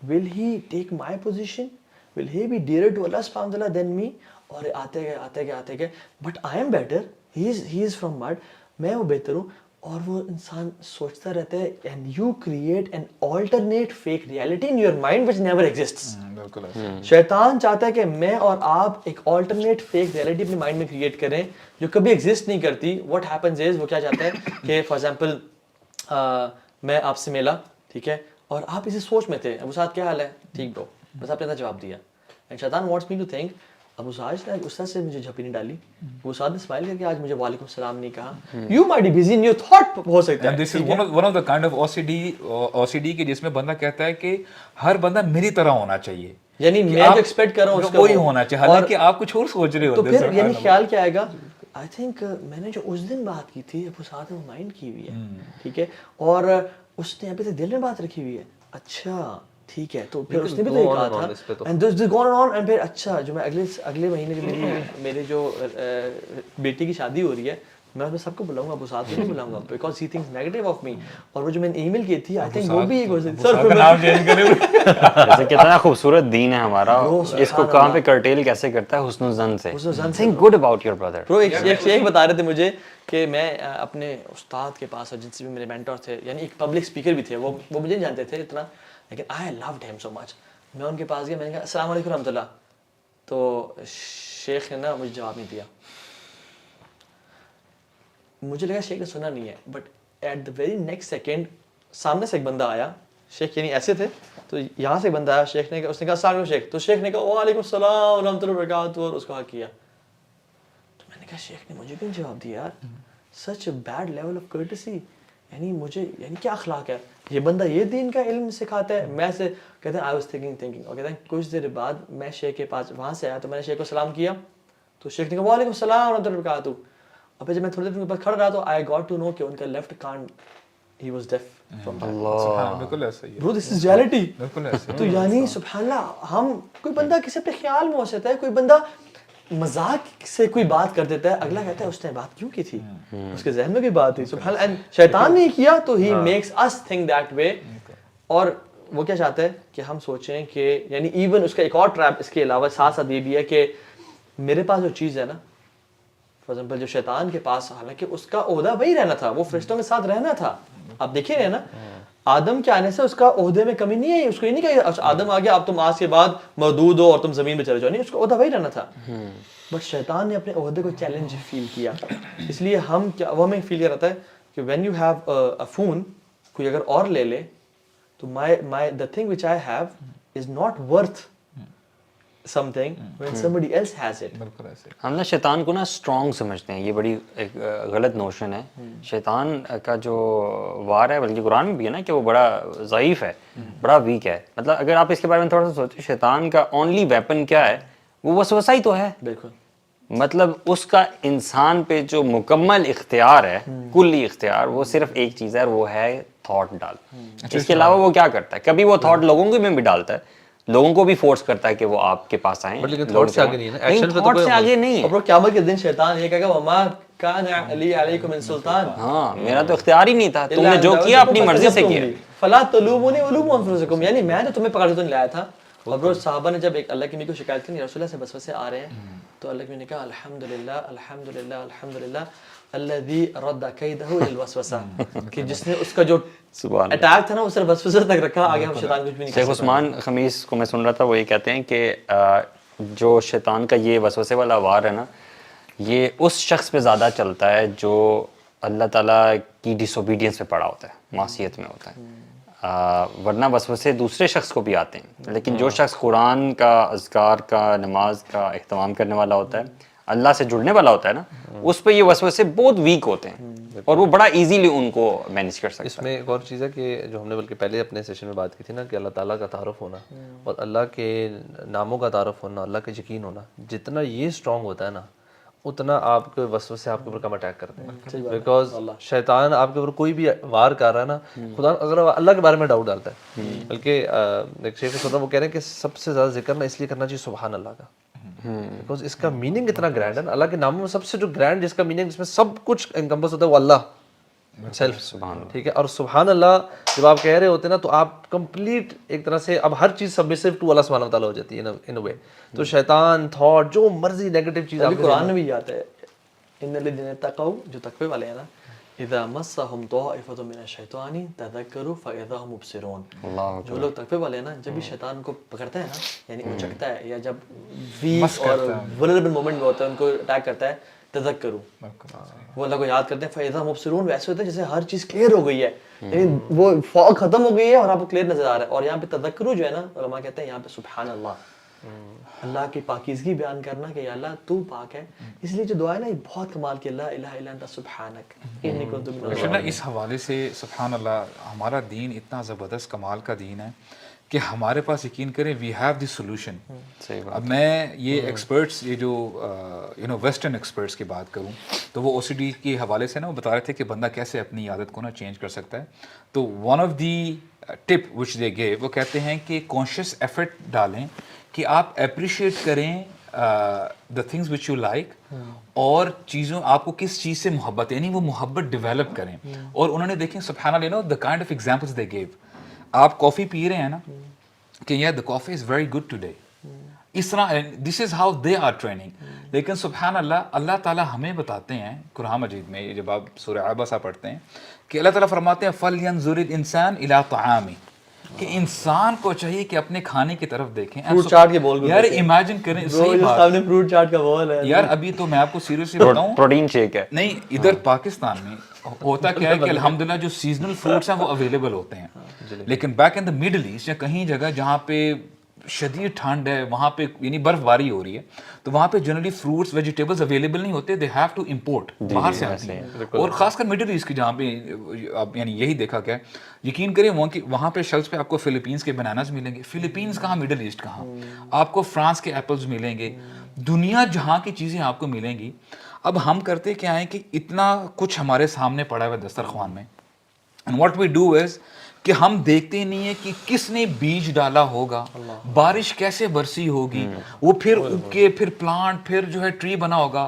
will he take my position, will he be dearer to Allah subhanahu wa ta'ala than me. اور آتے گئے but I am better, he is from mud, میں وہ بہتر ہوں. اور وہ انسان سوچتا رہتا ہے and you create an alternate fake reality in your mind which never exists. شیطان چاہتا ہے کہ میں اور آپ ایک alternate fake reality اپنے مائنڈ میں کریٹ کریں جو کبھی ایگزسٹ نہیں کرتی. what happens is, وہ کیا چاہتا ہے کہ فار ایگزامپل میں آپ سے ملا, ٹھیک ہے, اور آپ اسی سوچ میں تھے, ابو سعد کیا حال ہے, ٹھیک برو, بس آپ نے جواب دیا. اینڈ شیطان wants me to think ابو سعد نے اس طرح سے مجھے جھپی نہیں ڈالی, ابو سعد نے اسمائل کر کے آج مجھے وعلیکم السلام نہیں کہا. You might be busy in your thought, ہو سکتا ہے. This is one of the kind of OCD کہ جس میں بندہ کہتا ہے کہ ہر بندہ میری طرح ہونا چاہیے, یعنی میں جو ایکسپیکٹ کر رہا ہوں اس کا وہی ہونا چاہیے, حالانکہ آپ کچھ اور سوچ رہے ہوتے ہیں. تو پھر یعنی خیال کیا آئے گا, آئی تھنک میں نے جو اس دن بات کی تھی ابو سعد نے مائنڈ کی ہوئی ہے, ٹھیک ہے, اور اس نے ابھی تک دل میں بات رکھی ہوئی ہے. اچھا ٹھیک ہے, تو پھر اس نے بھی تو یہ کہا تھا and this gone on. And پھر اچھا جو میں اگلے مہینے جو میرے جو بیٹی کی شادی ہو رہی ہے, میں اس میں سب کو بلاؤں گا, ابو سعد کو نہیں بلاؤں گا because he thinks negative of me. اور وہ جو میں نے ای میل کی تھی آئی تھنک وہ بھی ایک جیسے کتنا خوبصورت دین ہے ہمارا, اس کو کہاں پہ کرٹیل کیسے کرتا ہے, حسن الظن سے. Think good about your brother. برو ایک بتا رہے تھے مجھے کہ میں اپنے استاد کے پاس, اور جن سے بھی میرے مینٹور تھے, یعنی ایک پبلک اسپیکر بھی تھے, وہ مجھے نہیں جانتے تھے اتنا, لیکن I loved him so much. میں ان کے پاس گیا, میں نے کہا السلام علیکم رحمۃ اللہ, تو شیخ نے نا مجھے جواب نہیں دیا. مجھے لگا شیخ نے سنا نہیں ہے, but at the very next second سامنے سے ایک بندہ آیا, شیخ یعنی ایسے تھے, تو یہاں سے ایک بندہ آیا, شیخ نے اس نے کہا السلام علیکم شیخ, تو شیخ نے کہا وعلیکم السلام ورحمۃ اللہ وبرکاتہ, اور اس کو حق کیا. تو میں نے کہا شیخ نے مجھے کیوں جواب دیا یار, such a bad level of courtesy, یعنی مجھے یعنی کیا اخلاق ہے, یہ بندہ یہ دین کا علم سکھاتا ہے. میں سے کہتے ہیں آئی واز تھنکنگ, اور کہتے ہیں کچھ دیر بعد میں شیخ کے پاس وہاں سے آیا, تو میں نے شیخ کو سلام کیا, تو شیخ نے کہا وعلیکم السلام ورحمۃ اللہ وبرکاتہ. اور پھر جب میں تھوڑی دیر ان کے پاس کھڑا رہا تو آئی گاٹ ٹو نو کہ ان کا لیفٹ کان ہی واز ڈیف فرام بالکل ایسا ہی ہے برو, دس از ریئلٹی. بالکل ایسا تو یعنی سبحان اللہ, ہم کوئی بندہ کسی اپنے خیال میں ہو سکتا ہے, کوئی بندہ مذاق سے کوئی بات کر دیتا ہے, اگلا کہتا ہے اس نے بات کیوں کی تھی, اس کے ذہن میں کوئی بات تھی. سبحان اللہ, اینڈ شیطان نے کیا تو he makes us think that way. اور وہ کیا چاہتا ہے کہ ہم سوچیں کہ یعنی ایون اس کا ایک اور ٹریپ اس کے علاوہ ساتھ ساتھ یہ بھی ہے کہ میرے پاس جو چیز ہے نا فار ایگزامپل جو شیطان کے پاس حالانکہ اس کا عہدہ وہی رہنا تھا, وہ فرشتوں کے ساتھ رہنا تھا. آپ دیکھیں رہے نا آدم کے آنے سے اس کا عہدے میں کمی نہیں ہے, اس کو یہ نہیں کہ آدم آ گیا اب تم آج کے بعد مردود ہو اور تم زمین پہ چلے جاؤ, نہیں, اس کا عہدہ وہی رہنا تھا. بٹ شیطان نے اپنے عہدے کو چیلنج فیل کیا, اس لیے ہم کیا وہ ہمیں فیل کر رہتا ہے کہ when you have a phone, کوئی اگر اور لے لے تو my the thing which I have is not worth something when somebody else has it. بالکل ایسے. ہم نا شیطان کو نا اسٹرانگ سمجھتے ہیں, یہ بڑی ایک غلط نوشن ہے. شیطان کا جو وار ہے بلکہ قرآن میں بھی ہے نا کہ وہ بڑا ضعیف ہے, بڑا ویک ہے. مطلب اگر آپ اس کے بارے میں تھوڑا سا سوچیں, شیطان کا اونلی ویپن کیا ہے, وہ وسوسہ ہی تو ہے. بالکل, مطلب اس کا انسان پہ جو مکمل اختیار ہے, کلی اختیار, وہ صرف ایک چیز ہے, وہ ہے تھاٹ ڈال. اس کے علاوہ وہ کیا کرتا ہے, کبھی وہ تھاٹ لوگوں کے میں بھی ڈالتا ہے, لوگوں کو بھی فورس کرتا ہے کہ وہ آپ کے پاس آئیں. لیکن تھاٹ سے آگے نہیں ہے نا, ایکشن پہ تو تھاٹ سے آگے نہیں ہے. اور قیامت کے دن شیطان یہ کہے گا وما کان علی علیکم من سلطان, ہاں میرا تو اختیار ہی نہیں تھا, تم نے جو کیا اپنی مرضی سے کیا. فلا تلومونی ولوموا انفسکم, یعنی میں تو تمہیں پکڑ کے تو نہیں لایا تھا. اور بروز صحابہ نے جب ایک اللہ کی نبی کو شکایت کی رسول اللہ سے وسوسے آ رہے ہیں, تو اللہ کی نبی نے کہا الحمدللہ الحمدللہ الحمدللہ الذی رد کیدہ للوسوسہ, کہ جس نے اس کا جو اٹیک تھا نا وہ صرف وسوسے تک رکھا, آگے ہم شیطان کچھ بھی نہیں کر شیخ عثمان خمیس کو میں سن رہا تھا, وہ یہ کہتے ہیں کہ جو شیطان کا یہ وسوسے والا وار ہے نا, یہ اس شخص پہ زیادہ چلتا ہے جو اللہ تعالیٰ کی ڈس اوبیڈینس پہ پڑا ہوتا ہے, معصیت میں ہوتا ہے. ورنہ وسوسے دوسرے شخص کو بھی آتے ہیں, لیکن جو شخص قرآن کا, اذکار کا, نماز کا اہتمام کرنے والا ہوتا ہے, اللہ سے جڑنے والا ہوتا ہے نا, اس پہ یہ وسوسے بہت ویک ہوتے ہیں اور وہ بڑا ایزیلی ان کو مینیج کر سکتا ہے. اس میں ایک اور چیز ہے کہ جو ہم نے بلکہ پہلے اپنے سیشن میں بات کی تھی نا, کہ اللہ تعالیٰ کا تعارف ہونا اور اللہ کے ناموں کا تعارف ہونا, اللہ کا یقین ہونا, جتنا یہ اسٹرانگ ہوتا ہے نا اتنا آپ کے وسوسے آپ کے اوپر کم اٹیک کرتے ہیں. بیکاز شیطان آپ کے اوپر کوئی بھی وار کر رہا ہے نا, خدا اگر اللہ کے بارے میں ڈاؤٹ ڈالتا ہے, بلکہ ایک شیخ سن رہا وہ کہہ رہے ہیں کہ سب سے زیادہ ذکر نا اس لیے کرنا چاہیے سبحان اللہ کا, بیکاز اس کا میننگ اتنا گرینڈ ہے نا. اللہ کے ناموں میں سب سے جو گرینڈ جس کا میننگ جس میں سب کچھ انکمپس ہوتا ہے وہ اللہ سیلف, سبحان اللہ. ٹھیک ہے. اور سبحان اللہ جب آپ کہہ رہے ہوتے ہیں نا تو آپ کمپلیٹ ایک طرح سے اب ہر چیز سبمسو ٹو اللہ سبحانہ وتعالیٰ ہو جاتی ہے ان اے وے. تو شیطان تھاٹ جو مرضی نیگیٹو چیز آپ قرآن میں بھی آتا ہے ان الذین اتقوا, جو تقوی والے ہیں نا, اذا مسهم طائفۃ من الشیطان تذکروا فاذا هم مبصرون. جو لوگ تقوی والے ہیں نا, جب بھی شیطان کو پکڑتا ہے نا, یعنی اچکتا ہے یا جب ویک اور ولنریبل مومنٹ میں ہوتا ہے ان کو اٹیک کرتا ہے, تذکروا, وہ اللہ کو یاد کرتے ہیں, فاذا هم مبصرون, ویسے ہوتا ہے جیسے ہر چیز کلیئر ہو گئی ہے, یعنی وہ فوگ ختم ہو گئی ہے اور آپ کو کلیئر نظر آ رہا ہے. اور یہاں پہ تذکروا جو ہے نا, علماء کہتے ہیں یہاں پہ سبحان اللہ, اللہ کی پاکیزگی بیان کرنا کہ یا اللہ تو پاک ہے. اس لیے جو دعا ہے نا یہ بہت کمال کی, اللہ الہ الا انت سبحانک انی کنت من الظالمین. اس حوالے سے سبحان اللہ, ہمارا دین اتنا زبردست کمال کا دین ہے کہ ہمارے پاس یقین کریں وی ہیو دی سولوشن. اب میں یہ ایکسپرٹس, یہ جو ویسٹرن ایکسپرٹس کی بات کروں تو وہ او سی ڈی کے حوالے سے نا وہ بتا رہے تھے کہ بندہ کیسے اپنی عادت کو نا چینج کر سکتا ہے. تو one of the tip which they give, وہ کہتے ہیں کہ کانشیس ایفرٹ ڈالیں کہ آپ اپریشیٹ کریں the things which you like, اور چیزوں آپ کو کس چیز سے محبت ہے, یعنی وہ محبت ڈیولپ کریں. اور انہوں نے دیکھیں سبحان اللہ, the kind of examples they gave. آپ کافی پی رہے ہیں نا کہ یا the coffee is very good today, اس طرح this is how they are training. لیکن سبحان اللہ, اللہ تعالیٰ ہمیں بتاتے ہیں قرآن مجید میں, جب آپ سورہ عبسہ پڑھتے ہیں, کہ اللہ تعالیٰ فرماتے ہیں فَلْيَنْظُرِ الْإِنسَانُ إِلَىٰ طَعَامِهِ, کہ انسان کو چاہیے کہ اپنے کھانے کی طرف دیکھیں. فروٹ چاٹ کے بول یار امیجن کریں, صحیح بات سامنے فروٹ چاٹ کا بول ہے یار. ابھی تو میں آپ کو سیریسلی بتاؤں, پروٹین شیک ہے. نہیں ادھر پاکستان میں ہوتا کیا ہے کہ الحمدللہ جو سیزنل فروٹس ہیں وہ اویلیبل ہوتے ہیں, لیکن back in the Middle East یا کہیں جگہ جہاں پہ شدید ٹھنڈ ہے, وہاں پہ یعنی برف باری ہو رہی ہے, تو وہاں پہ جنرلی فروٹس ویجیٹیبلز اویلیبل نہیں ہوتے, دے ہیو ٹو امپورٹ, باہر سے آتی ہیں. اور خاص کر مڈل ایسٹ کی جہاں پہ یعنی یہی دیکھا گیا, یقین کریں وہاں پہ شیلفز پہ آپ کو فلپینز کے بناناز ملیں گے. فلپینز کہاں, مڈل ایسٹ کہاں, آپ کو فرانس کے ایپلز ملیں گے, دنیا جہاں کی چیزیں آپ کو ملیں گی. اب ہم کرتے کیا ہے کہ اتنا کچھ ہمارے سامنے پڑا ہوا دسترخوان میں, and what we do is کہ ہم دیکھتے نہیں ہیں کہ کس نے بیج ڈالا ہوگا, بارش کیسے برسی ہوگی, وہ پھر اگ کے پھر پلانٹ پھر جو ہے ٹری بنا ہوگا,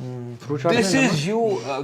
This is you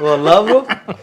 والله برو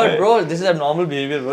but bro this is a normal behavior bro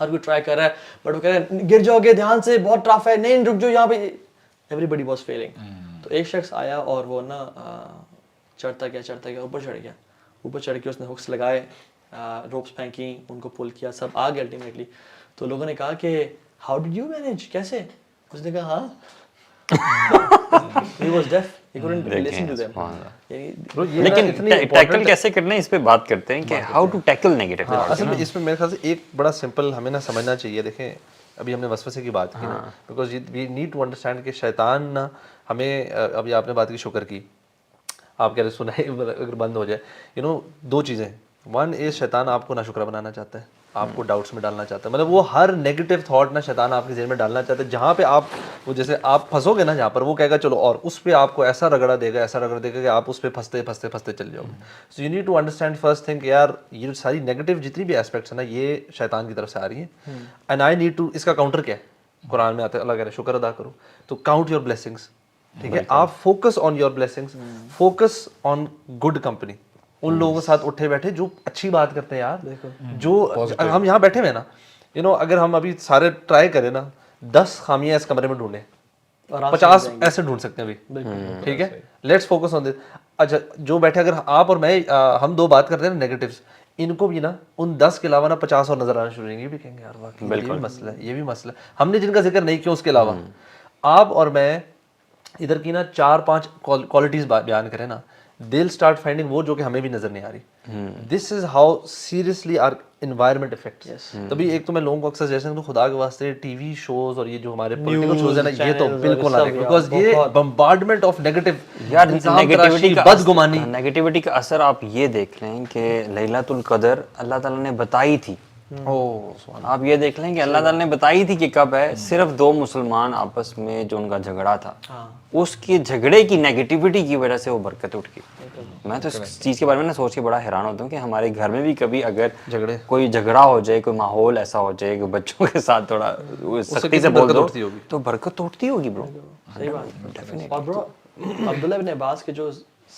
ہر کوئی ٹرائی کر رہا ہے بٹ وہ کہہ رہے ہیں گر جاؤ گے دھیان سے بہت ٹف ہے نہیں رک جاؤ یہاں پہ ایوری بڈی واز فیلنگ. تو ایک شخص آیا اور وہ نا چڑھتا گیا اوپر چڑھ کے اس نے ہکس لگائے روپس پھینکی ان کو پل کیا سب آ گئے الٹیمیٹلی. تو لوگوں نے کہا کہ ہاؤ ڈڈ یو مینیج کیسے؟ اس نے کہا ہاں he was deaf he couldn't listen to them. لیکن ٹیکل کیسے کرنا ہے اس پہ بات کرتے ہیں کہ ہاؤ ٹو ٹیکل نیگیٹو. اصل میں اس میں میرے خیال سے ایک بڑا سمپل ہمیں نا سمجھنا چاہیے. دیکھیں ابھی ہم نے وسوسے کی بات کی نا because we need to understand کہ شیطان نا ہمیں ابھی آپ نے بات کی شکر کی آپ کہہ رہے سنائی اگر بند ہو جائے یو نو دو چیزیں. ون از شیطان آپ کو ناشکرا بنانا چاہتا ہے آپ کو ڈاؤٹس میں ڈالنا چاہتا ہے مطلب وہ ہر نیگیٹو تھاٹ نا شیطان آپ کے ذہن میں ڈالنا چاہتا ہے جہاں پہ آپ وہ جیسے آپ پھنسو گے نا جہاں پر وہ کہے گا چلو اور اس پہ آپ کو ایسا رگڑا دے گا کہ آپ اس پہ پھنستے چل جاؤ گے. So you need to understand first thing کہ یار یہ ساری نیگیٹو جتنی بھی اسپیکٹس ہیں نا یہ شیطان کی طرف سے آ رہی ہیں اینڈ آئی نیڈ ٹو. اس کا کاؤنٹر کیا ہے قرآن میں آتا ہے اللہ کہہ رہے ہیں شکر ادا کرو. تو کاؤنٹ یور بلیسنگس. ٹھیک ہے آپ focus on your blessings focus on good company ان لوگوں کے ساتھ اٹھے بیٹھے جو اچھی بات کرتے ہیں یار. جو ہم یہاں بیٹھے ہوئے نا یو نو اگر ہم ابھی سارے ٹرائی کریں نا 10 خامیاں اس کمرے میں ڈھونڈیں 50 ایسے ڈھونڈ سکتے ہیں ابھی. ٹھیک ہے لیٹس فوکس آن دس. اچھا جو بیٹھے اگر آپ اور میں ہم دو بات کرتے ہیں نا نیگیٹیوز ان کو بھی نا ان 10 کے علاوہ نا 50 اور نظر آنا شروع ہویں گے. یہ بھی کہیں گے یار واقعی یہ بھی مسئلہ ہے یہ بھی مسئلہ ہے ہم نے جن کا ذکر نہیں کیا اس کے علاوہ آپ اور میں ادھر کی نا 4-5 کوالٹیز بیان کریں نا they'll start finding وہ جو کہ ہمیں بھی نظر نہیں آ رہی. This is how seriously our environment affects. تبھی ایک تو میں لوگوں کو اکثر سجیشن کروں خدا کے واسطے ٹی وی شوز اور یہ جو ہمارے پولیٹیکل شوز ہیں نا یہ تو بالکل نہ دیکھیں بیکاز یہ بمبارڈمنٹ آف نیگیٹو یار نیگیٹیوٹی کا اثر آپ یہ دیکھ لیں کہ لیلۃ القدر اللہ تعالیٰ نے بتائی تھی. آپ یہ دیکھ لیں کہ اللہ تعالیٰ نے بتائی تھی کہ کب ہے. صرف 2 مسلمان آپس میں جو ان کا جھگڑا تھا اس کے جھگڑے کی نیگیٹیوٹی کی وجہ سے وہ برکت اٹھ گئی. میں تو اس چیز کے بارے میں سوچ کے بڑا حیران ہوتا ہوں کہ ہمارے گھر میں بھی کبھی اگر کوئی جھگڑا ہو جائے کوئی ماحول ایسا ہو جائے کہ بچوں کے ساتھ تھوڑا سختی سے بول دو تو برکت توڑتی ہوگی برو. صحیح بات. اور برو عبداللہ ابن عباس کے جو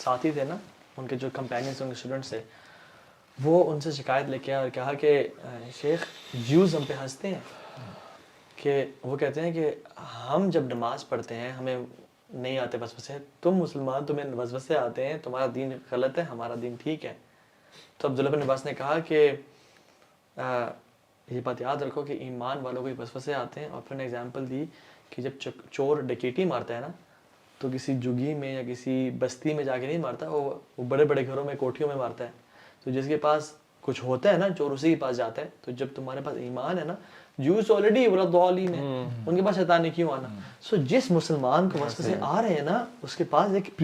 ساتھی تھے نا ان کے جو کمپینینس ان کے اسٹوڈنٹس تھے وہ ان سے شکایت لے کے اور کہا کہ شیخ جیوز ہم پہ ہنستے ہیں کہ وہ کہتے ہیں کہ ہم جب نماز پڑھتے ہیں ہمیں نہیں آتے وسوسے تم مسلمان تمہیں وسوسے آتے ہیں تمہارا دین غلط ہے ہمارا دین ٹھیک ہے. تو عبداللہ بن عباس نے کہا کہ یہ بات یاد رکھو کہ ایمان والوں کو ہی وسوسے آتے ہیں. اور پھر نے ایگزامپل دی کہ جب چور ڈکیٹی مارتا ہے نا تو کسی جگی میں یا کسی بستی میں جا کے نہیں مارتا وہ بڑے بڑے گھروں میں کوٹھیوں میں مارتا ہے. تو جس کے پاس کچھ ہوتا ہے نا چور اسی کے پاس جاتا ہے. تو جب تمہارے پاس ایمان ہے نا جوس آلریڈی ولادالین ہے ان کے پاس شیطان نے کیوں آنا. سو جس مسلمان کو وسوسے آ رہے ہیں نا اس کے پاس ایک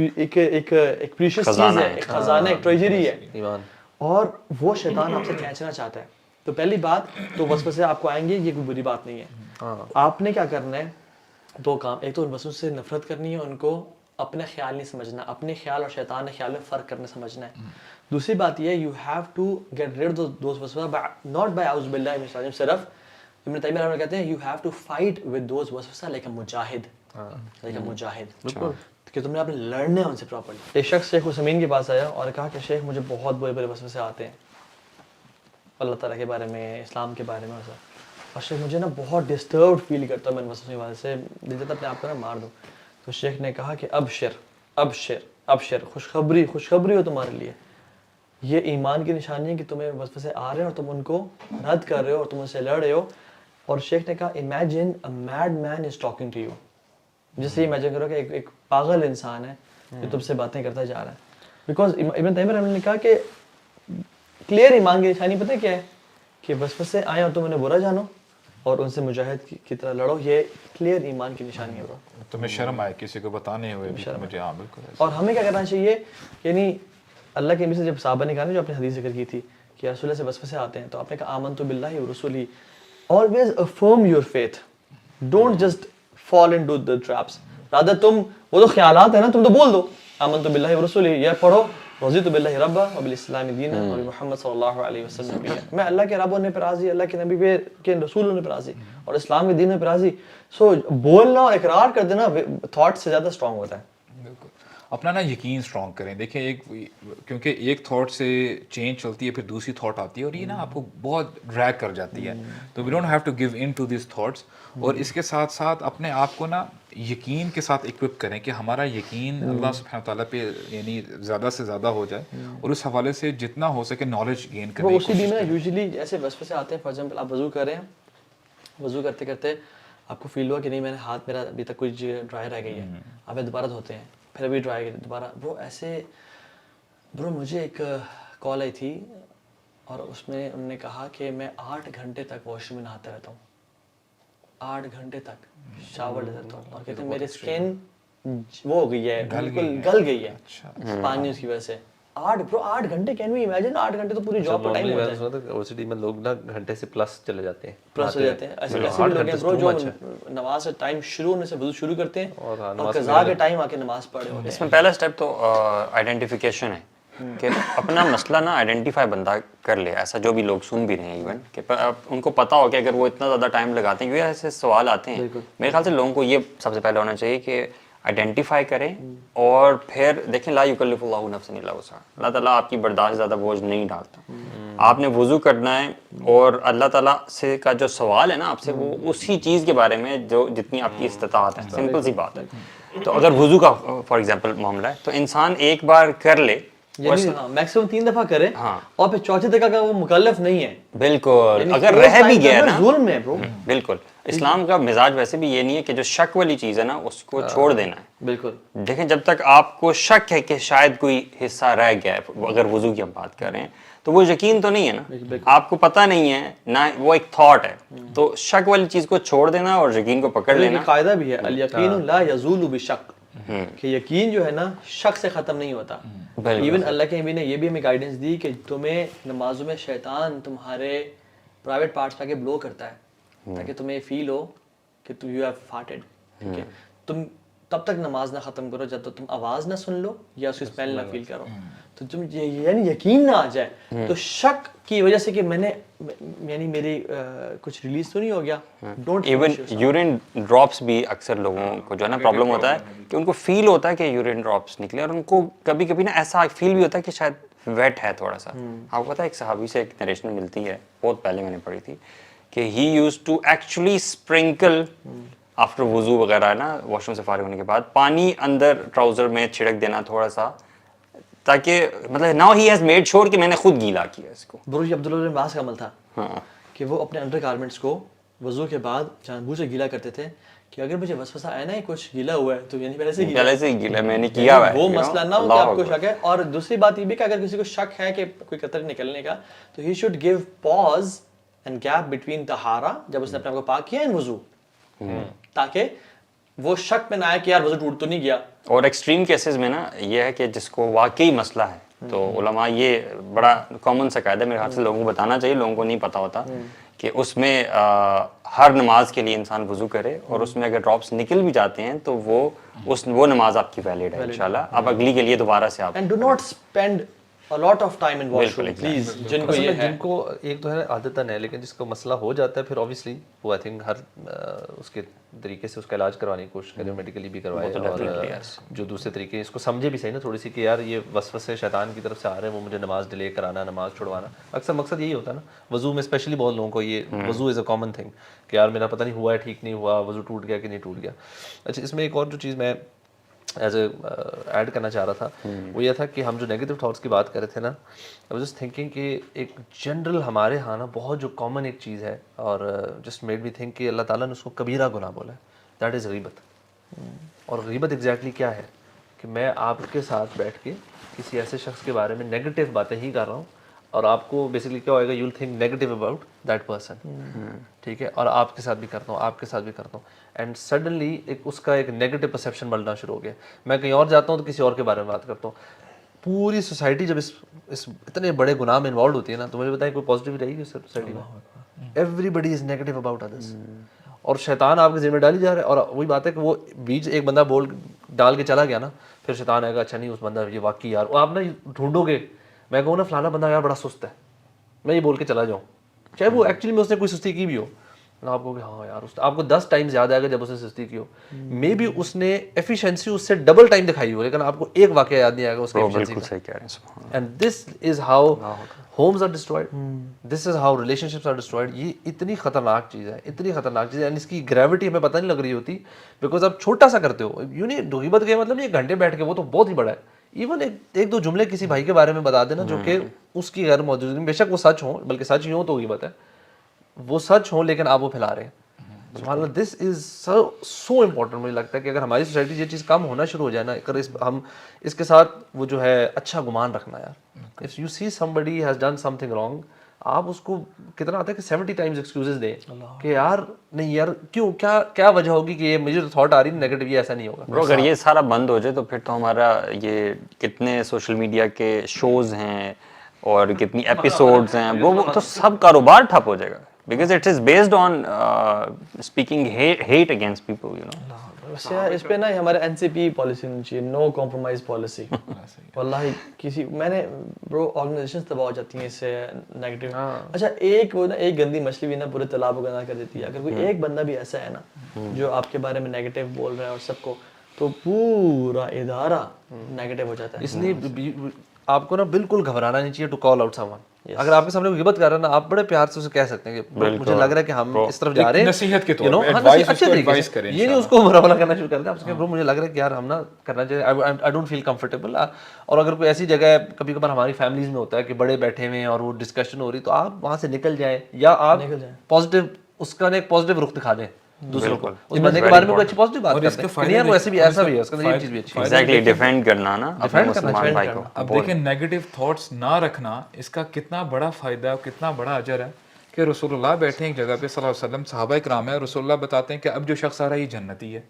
پریشیس چیز ہے ایک خزانہ ایک ٹریجری ہے ایمان اور وہ شیطان آپ سے کھینچنا چاہتا ہے. تو پہلی بات تو وسوسے آپ کو آئیں گے یہ کوئی بری بات نہیں ہے. آپ نے کیا کرنا ہے 2 کام. ایک تو وسوسے سے نفرت کرنی ہے ان کو اپنے خیال نہیں سمجھنا اپنے خیال اور شیطان کے خیال میں فرق کرنا سمجھنا ہے. دوسری بات یہ ہے you have to get rid those waswasa not by اعوذ باللہ من الشیطان صرف ابن تیمیہ رحمہ اللہ کہتے ہیں you have to fight with those waswasa like a mujahid بالکل کہ تم نے آپ نے لڑنا ہے ان سے پراپرلی. ایک شخص شیخ عثیمین کے پاس آیا اور کہا کہ شیخ مجھے بہت برے برے وسوسے آتے ہیں اللہ تعالیٰ کے بارے میں اسلام کے بارے میں اور شیخ مجھے نا بہت ڈسٹربڈ فیل کرتا ہوں میں ان وسوسوں کی وجہ سے دل چاہتا اپنے آپ کو نا مار دوں. تو شیخ نے کہا کہ ابشر خوشخبری ہو تمہارے لیے یہ ایمان کی نشانی ہے کہ تمہیں وسوسے آ رہے ہیں اور تم ان کو رد کر رہے ہو اور تم ان سے لڑ رہے ہو. اور شیخ نے کہا imagine a mad man is talking to you جیسے امیجن کرو کہ ایک پاگل انسان ہے جو تم سے باتیں کرتا جا رہا ہے. بیکاز ابن تیمیہ رحمہ اللہ نے کہا کہ کلیئر ایمان کی نشانی پتہ کیا ہے کہ وسوسے آئیں اور تم انہیں برا جانو اور ان سے مجاہد کی طرح لڑو. یہ کلیئر ایمان کی نشانی ہے برو. تمہیں شرم آئے کسی کو بتانے ہوئے مجھے. ہاں بالکل. اور ہمیں کیا کرنا چاہیے یعنی اللہ کے نبی سے جب صحابہ نے کہا نا جو اپنے حدیث ذکر کی تھی کہ رسول اللہ سے وسوسے آتے ہیں تو آپ نے کہا آمنت باللہ ورسولہ always affirm your faith don't just fall into the traps rather تم وہ تو خیالات ہیں نا تم تو بول دو آمنت باللہ ورسولہ یا پڑھو رضیت باللہ ربا وبالاسلام دینا اور محمد صلی اللہ علیہ وسلم نبی میں اللہ کے رب ہونے پر راضی اللہ کے نبی کے رسول ہونے پر راضی اور اسلام کے دین پر راضی. سو بولنا اور اقرار کر دینا تھاٹ سے زیادہ اسٹرانگ ہوتا ہے. بالکل. اپنا نا یقین اسٹرانگ کریں. دیکھیں ایک کیونکہ ایک تھاٹ سے چینج چلتی ہے پھر دوسری تھاٹ آتی ہے اور یہ نا آپ کو بہت ڈریگ کر جاتی ہے. تو we don't have to give in to these thoughts. اور اس کے ساتھ ساتھ اپنے آپ کو نا یقین کے ساتھ اکوپ کریں کہ ہمارا یقین اللہ سبحانہ تعالیٰ پہ یعنی زیادہ سے زیادہ ہو جائے, اور اس حوالے سے جتنا ہو سکے نالج گین کرنے کی اسی بھی میں یوزلی ایسے وسوسے آتے ہیں. فار ایگزامپل آپ وضو کر رہے ہیں, وضو کرتے کرتے آپ کو فیل ہوا کہ نہیں میں نے ہاتھ میرا ابھی تک کچھ ڈرائی رہ گئی ہے, آپ دوبارہ دھوتے ہیں, پھر ابھی ڈرائی دوبارہ. برو مجھے ایک کال آئی تھی اور اس میں انہوں نے کہا کہ میں 8 گھنٹے تک واش روم میں نہاتا رہتا ہوں, 8 گھنٹے تک شاور لیتا رہتا ہوں, اور کہتے ہیں میری اسکن وہ ہو گئی ہے, بالکل گل گئی ہے پانی اس کی وجہ سے. 8 گھنٹے, کین وی امیجن 8 گھنٹے تو پوری جاب کا ٹائم ہوتا ہے. یونیورسٹی میں لوگ نا گھنٹے سے پلس چلے جاتے ہیں, پلس ہو جاتے ہیں. ایسے بھی لوگ ہیں برو جو نماز کا ٹائم شروع ہونے سے وضو شروع کرتے ہیں اور قضا کے ٹائم آ کے نماز پڑھے ہوتے ہیں. اس میں پہلا اسٹیپ تو آئیڈینٹیفیکیشن ہے کہ اپنا مسئلہ نا آئیڈینٹیفائی بندہ کر لے. ایسا جو بھی لوگ سن بھی رہے ہیں ایون کہ ان کو پتا ہو کہ اگر وہ اتنا زیادہ ٹائم لگاتے ہیں, کیونکہ ایسے سوال آتے ہیں, میرے خیال سے لوگوں کو یہ سب سے پہلے ہونا چاہیے کہ آئیڈینٹیفائی کریں اور پھر دیکھیں لا یکلف اللہ نفسا الا وسعہا. اللہ تعالیٰ آپ کی برداشت سے زیادہ بوجھ نہیں ڈالتا. آپ نے وضو کرنا ہے اور اللہ تعالیٰ سے کا جو سوال ہے نا آپ سے وہ اسی چیز کے بارے میں جو جتنی آپ کی استطاعت ہے. سمپل سی بات ہے. تو اگر وضو کا فار ایگزامپل معاملہ ہے تو انسان ایک بار کر لے, میکسیمم 3 دفعہ کرے اور پھر چوتھے دفعہ کا وہ مکلف نہیں ہے. بالکل اگر رہ بھی گیا نا ظلم ہے برو. بالکل اسلام کا مزاج ویسے بھی یہ نہیں ہے کہ جو شک والی چیز ہے نا اس کو چھوڑ دینا ہے. بالکل دیکھیں جب تک آپ کو شک ہے کہ شاید کوئی حصہ رہ گیا ہے, اگر وضو کی ہم بات کر رہے ہیں تو وہ یقین تو نہیں ہے نا, آپ کو پتہ نہیں ہے نہ وہ ایک تھاٹ ہے. تو شک والی چیز کو چھوڑ دینا اور یقین کو پکڑ لینا. قاعدہ بھی ہے الیقین لا یزول بشک, کہ یقین جو ہے نا شک سے ختم نہیں ہوتا. ایون اللہ کے نبی نے یہ بھی ہمیں گائیڈنس دی کہ تمہیں نمازوں میں شیطان تمہارے پرائیویٹ پارٹس پہ کے بلو کرتا ہے تاکہ تمہیں فیل ہو کہ تم یو ہیو فارٹڈ. ٹھیک ہے, تم تب تک نماز نہ ختم کرو جب تک تم آواز نہ سن لو یا اس کی اسمیل نہ فیل کرو. تو تم یعنی یقین نہ آ جائے تو شک کی وجہ سے کہ میں نے یعنی میری کچھ ریلیز تو نہیں ہو گیا. ایون یورین ڈراپس بھی اکثر لوگوں کو جو ہے نا پرابلم ہوتا ہے کہ ان کو فیل ہوتا ہے کہ یورین ڈراپس نکلے, اور ان کو کبھی کبھی نا ایسا فیل بھی ہوتا ہے کہ شاید ویٹ ہے تھوڑا سا. آپ کو پتا ہے ایک صحابی سے ایک نریشن ملتی ہے, بہت پہلے میں نے پڑھی تھی, کہ he used to actually sprinkle after wudu وغیرہ ہے نا واش روم سے فارغ ہونے کے بعد پانی اندر ٹراؤزر میں چھڑک دینا تھوڑا سا, تاکہ مطلب ناؤ ہی ہیز میڈ شور کہ میں نے خود گیلا کیا اس کو. برو یہ عبداللہ بن عباس کا عمل تھا کہ وہ اپنے انڈر گارمنٹس کو وضو کے بعد جان بوجھ سے گیلا کرتے تھے کہ اگر مجھے وسوسہ آیا نا کچھ گیلا ہوا ہے تو یعنی پہلے سے ہی گیلا میں نے کیا ہوا ہے, وہ مسئلہ نہ ہو کہ آپ کو شک ہے. اور دوسری بات یہ بھی کہ اگر کسی کو شک ہے کہ کوئی قطر نکلنے کا تو he should give pause and gap between tahara, جب اس نے اپنے آپ کو پاک کیا, اینڈ وضو, تاکہ وہ شک میں نہ آئے کہ یار وضو ٹوٹ تو نہیں گیا. اور ایکسٹریم کیسز میں نا یہ ہے کہ جس کو واقعی مسئلہ ہے تو علماء یہ بڑا کامن سا قاعدہ میرے خیال سے لوگوں کو بتانا چاہیے, لوگوں کو نہیں پتا ہوتا کہ اس میں ہر نماز کے لیے انسان وضو کرے, اور اس میں اگر ڈراپس نکل بھی جاتے ہیں تو وہ نماز آپ کی ویلڈ ہے انشاءاللہ. اب اگلی کے لیے دوبارہ سے آپ and do not spend a lot of time in washroom please. جن کو یہ ہے, جن کو ایک تو ہے عادتاً ہے, لیکن جس کو مسئلہ ہو جاتا ہے پھر اوبیسلی وہ آئی تھنک ہر اس کے طریقے سے اس کا علاج کروانے کی کوشش کرے, میڈیکلی بھی کروائے, اور جو دوسرے طریقے اس کو سمجھے بھی صحیح نا تھوڑی سی کہ یار یہ وسوسے شیطان کی طرف سے آ رہے ہیں, وہ مجھے نماز ڈیلے کرانا, نماز چھڑوانا. اکثر مقصد یہی ہوتا ہے نا وضو میں, اسپیشلی بہت لوگوں کو یہ وضو از اے کامن تھنگ کہ یار میرا پتہ نہیں ہوا ہے, ٹھیک نہیں ہوا, وضو ٹوٹ گیا کہ نہیں ٹوٹ گیا. اچھا اس میں ایک اور جو چیز میں ایز اے ایڈ کرنا چاہ رہا تھا وہ یہ تھا کہ ہم جو نیگیٹو تھاٹس کی بات کر رہے تھے نا, آئی واز جسٹ تھنکنگ کہ ایک جنرل ہمارے ہاں نا بہت جو کامن ایک چیز ہے, اور جسٹ میڈ می تھنک کہ اللہ تعالیٰ نے اس کو کبیرہ گناہ بولا ہے, دیٹ از غیبت. اور غیبت ایگزیکٹلی کیا ہے کہ میں آپ کے ساتھ بیٹھ کے کسی ایسے شخص کے بارے میں نیگیٹو باتیں ہی کر رہا ہوں, اور آپ کو بیسکلی کیا ہوئے گا, you will think negative about that person. ٹھیک ہے, اور آپ کے ساتھ بھی کرتا ہوں, آپ کے ساتھ بھی کرتا ہوں, اینڈ سڈنلی اس کا ایک نیگیٹو پرسیپشن بننا شروع ہو گیا. میں کہیں اور جاتا ہوں تو کسی اور کے بارے میں بات کرتا ہوں. پوری سوسائٹی جب اس اتنے بڑے گناہ میں انوالوڈ ہوتی ہے نا, تو مجھے بتائیں کوئی پازیٹیو رہے گی اس سوسائٹی میں؟ Everybody is negative about others, اور شیطان آپ کے ذہن میں ڈالی جا رہا ہے. اور وہی بات ہے کہ وہ بیچ ایک بندہ بول ڈال کے چلا گیا نا, پھر شیطان آئے گا اچھا نہیں اس بندہ یہ واقعی یار, آپ نا ڈھونڈو گے, میں کہوں نا فلانا بندہ یار بڑا سست ہے, میں یہ بول کے چلا جاؤں, چاہے وہ ایکچولی میں اس نے کوئی سستی کی بھی ہو, آپ کو کہ ہاں یار آپ کو 10 ٹائمز یاد آئے گا جب اس نے سستی کی ہو, مے بی اس نے ایفیشینسی اس سے ڈبل ٹائم دکھائی ہو, لیکن آپ کو ایک واقعہ یاد نہیں آئے گا اس کی ایفیشینسی بالکل صحیح کہہ رہے ہیں, سبحان اللہ. And this is how homes are destroyed, this is how relationships are destroyed. یہ اتنی خطرناک چیز ہے, اتنی خطرناک چیز ہے, اینڈ اس کی گریوٹی ہمیں پتہ نہیں لگ رہی ہوتی, بیکاز آپ چھوٹا سا کرتے ہو. یوں نہیں غیبت کے مطلب ایک گھنٹے بیٹھ کے, وہ تو بہت ہی بڑا ہے. ایون ایک دو جملے کسی بھائی کے بارے میں بتا دینا جو کہ اس کی غیر موجودگی میں, بے شک وہ سچ ہوں, بلکہ سچ ہی ہوں تو غیبت ہے, وہ سچ ہوں لیکن آپ وہ پھیلا رہے ہیں. سبحان اللہ, دس از سو امپورٹنٹ. مجھے لگتا ہے کہ اگر ہماری سوسائٹی یہ چیز کم ہونا شروع ہو جائے نا, اگر ہم اس کے ساتھ وہ جو ہے اچھا گمان رکھنا یار, if you see somebody has done something wrong, آپ اس کو کتنا آتا ہے کہ 70 ٹائمز ایکسکیوزز دیں کہ یار نہیں یار کیوں, کیا وجہ ہوگی کہ یہ مجھے تھاٹ آ رہی ہے نیگیٹو, یہ ایسا نہیں ہوگا. برو اگر یہ سارا بند ہو جائے تو پھر تو ہمارا یہ کتنے سوشل میڈیا کے شوز ہیں اور کتنی ایپیسوڈز ہیں, وہ تو سب کاروبار ٹھپ ہو جائے گا, because it is based on speaking hate against people, you know. اس پہ نا ہمارے این سی پی پالیسی ہونی چاہیے, نو کمپرومائز پالیسی. واللہ کسی میں نے برو آرگنائزیشنز تباہ ہو جاتی ہیں اس سے نیگیٹو. اچھا ایک گندی مچھلی بھی نا پورے تالاب کو گندا کر دیتی ہے. اگر کوئی ایک بندہ بھی ایسا ہے نا جو آپ کے بارے میں نیگیٹو بول رہا ہے اور سب کو, تو پورا ادارہ نیگیٹو ہو جاتا ہے. اس لیے آپ کو نا بالکل گھبرانا نہیں چاہیے to call out someone. اگر آپ کے سامنے غیبت کر رہا ہے نا, آپ بڑے پیار سے اسے کہہ سکتے ہیں کہ مجھے لگ رہا ہے کہ ہم اس طرف جا رہے ہیں, نصیحت کے طور you know, پہ ہاں, ایڈوائس اچھے طریقے سے, کریں, یہ نہیں اس کو برا بھلا کرنا شروع کر دیں. آپ سے برو مجھے لگ رہا ہے کہ یار ہم نا کرنا چاہیے, آئی ڈونٹ فیل کمفرٹیبل. اور اگر کوئی ایسی جگہ ہے, کبھی کبھار ہماری فیملیز میں ہوتا ہے کہ بڑے بیٹھے ہوئے ہیں اور وہ ڈسکشن ہو رہی, تو آپ وہاں سے نکل جائیں, یا آپ پازیٹیو اس کا ایک پازیٹیو رخ دکھا دیں دوسروں کو, اس بندے کے بارے میں کوئی اچھی پازیٹیو بات کرتے ہیں, یار وہ ایسے بھی ایسا بھی ہے, اس کا یہ چیز بھی اچھی ہے. ایگزیکٹلی ڈیفینڈ کرنا نا اپنے مسلمان بھائی کو. اب دیکھیں نیگیٹو تھاٹس نہ رکھنا, اس کا کتنا بڑا فائدہ ہے, کتنا بڑا اجر ہے کہ رسول اللہ بیٹھے ہیں ایک جگہ پہ صلی اللہ علیہ وسلم, صحابہ کرام ہیں, رسول اللہ بتاتے ہیں کہ اب جو شخص آ رہا ہے یہ جنتی ہے.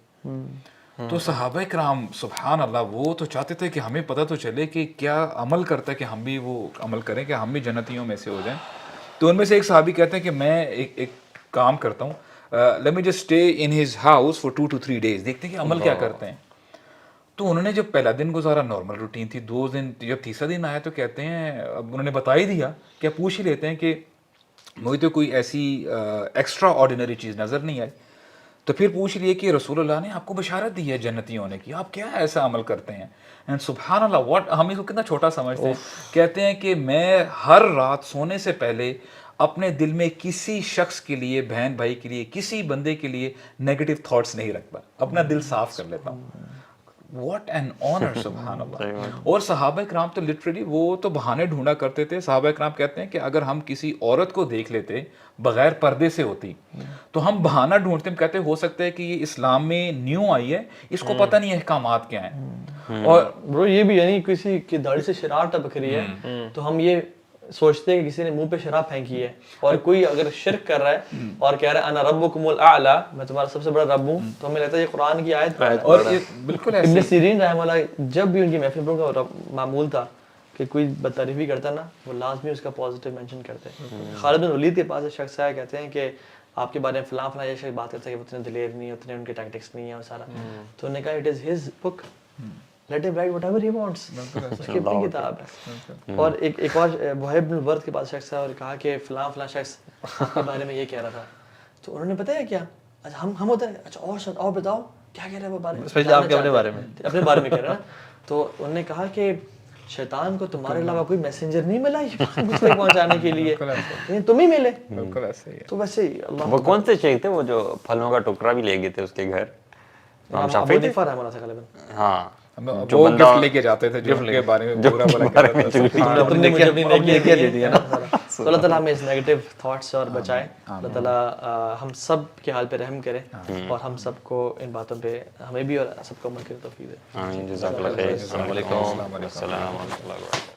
تو صحابہ کرام سبحان اللہ وہ تو چاہتے تھے کہ ہمیں پتہ تو چلے کہ کیا عمل کرتا ہے, کہ ہم بھی وہ عمل کریں, کہ ہم بھی جنتیوں میں سے ہو جائیں. تو ان میں سے ایک صحابی کہتے ہیں کہ میں ایک کام کرتا ہوں, let me just stay in his house for 2 to 3 days, دیکھتے ہیں کہ عمل کیا کرتے ہیں. تو انہوں نے جب پہلا دن گزارا نارمل روٹین تھی, 2 دن, جب تیسرا دن آیا تو کہتے ہیں, اب انہوں نے بتا ہی دیا کہ پوچھ ہی لیتے ہیں کہ مجھے تو کوئی ایسی ایکسٹرا آرڈینری چیز نظر نہیں آئی. تو پھر پوچھ لیے کہ رسول اللہ نے آپ کو بشارت دی ہے جنتی ہونے کی, آپ کیا ایسا عمل کرتے ہیں. اینڈ سبحان اللہ, واٹ, ہم اس کو کتنا چھوٹا سمجھتے ہیں. کہتے ہیں کہ میں ہر رات سونے سے پہلے اپنے دل میں کسی شخص کے لیے, بہن بھائی کے لیے, کسی بندے کے لیے نیگیٹو تھاٹس نہیں رکھتا, اپنا دل صاف کر لیتا ہوں. واٹ این آنر, سبحان اللہ. اور صحابہ کرام تو لٹرلی وہ تو بہانے ڈھونڈا کرتے تھے. صحابہ کرام کہتے ہیں کہ اگر ہم کسی عورت کو دیکھ لیتے بغیر پردے سے ہوتی تو ہم بہانہ ڈھونڈتے, ہم کہتے ہو سکتا ہے کہ یہ اسلام میں نیو آئی ہے, اس کو پتہ نہیں احکامات کیا ہیں. اور برو یہ بھی یعنی کسی کی داڑھی سے شرار ٹپک رہی ہے تو ہم یہ سوچتے ہیں کہ کسی نے منہ پہ شراب پھینکی ہے, اور کوئی اگر شرک کر رہا ہے اور کہہ رہا ہے انا ربکم الاعلی, میں تمہارا سب سے بڑا رب ہوں, تو ہمیں لگتا ہے یہ قرآن کی آیت. اور بالکل ابن سیرین رحمہ اللہ جب بھی ان کی محفل پر کا معمول تھا کہ کوئی بدتعریفی کرتا نا, وہ لازمی اس کا پازیٹیو مینشن کرتے. خالد بن ولید کے پاس ایک شخص آیا, کہتے ہیں کہ آپ کے بارے میں فلاں فلاں یہ شخص بات کرتا ہے کہ وہ اتنے دلیر نہیں ہے, اتنے ان کے ٹیکٹکس نہیں ہیں اور سارا. تو انہوں نے کہا it is his book, let him write whatever he wants, اس کی اپنی کتاب ہے. اور ایک اور وہیب بن الورد کے پاس شخص ہے, اور کہا کہ فلاں فلاں شخص آپ کے بارے میں یہ کہہ رہا تھا. تو انہوں نے بتایا کیا, اچھا ہم ہوتے ہیں, اچھا اور بتاؤ کیا کہہ رہے ہیں وہ بارے میں, اسپیشلی آپ کے اپنے بارے میں, اپنے بارے میں کہہ رہا ہے. تو انہوں نے کہا کہ شیطان کو تمہارے علاوہ کوئی میسنجر نہیں ملا یہ کچھ پہنچانے کے لیے, تم ہی ملے. بالکل ایسے ہی ہے. تو ویسے ہی اللہ. وہ کون سے شیخ تھے وہ جو پھلوں کا ٹکڑا بھی لے گئے تھے اس کے گھر, ابو حنیفہ رحمہ اللہ تعالی. ہاں, وہ گفٹ لے کے جاتے تھے جو ان کے بارے میں برا بھلا کہتا تھا. تم نے مجھے اپنی نیکیاں دے دی ہے نا. تو اللہ تعالیٰ ہمیں اس نیگیٹو تھاٹس اور بچائے. اللہ تعالیٰ ہم سب کے حال پہ رحم کرے, اور ہم سب کو ان باتوں پہ, ہمیں بھی اور سب کو عمل کرنے کی توفیق دے. آمین. جزاک اللہ خیر. السلام علیکم. السلام علیکم.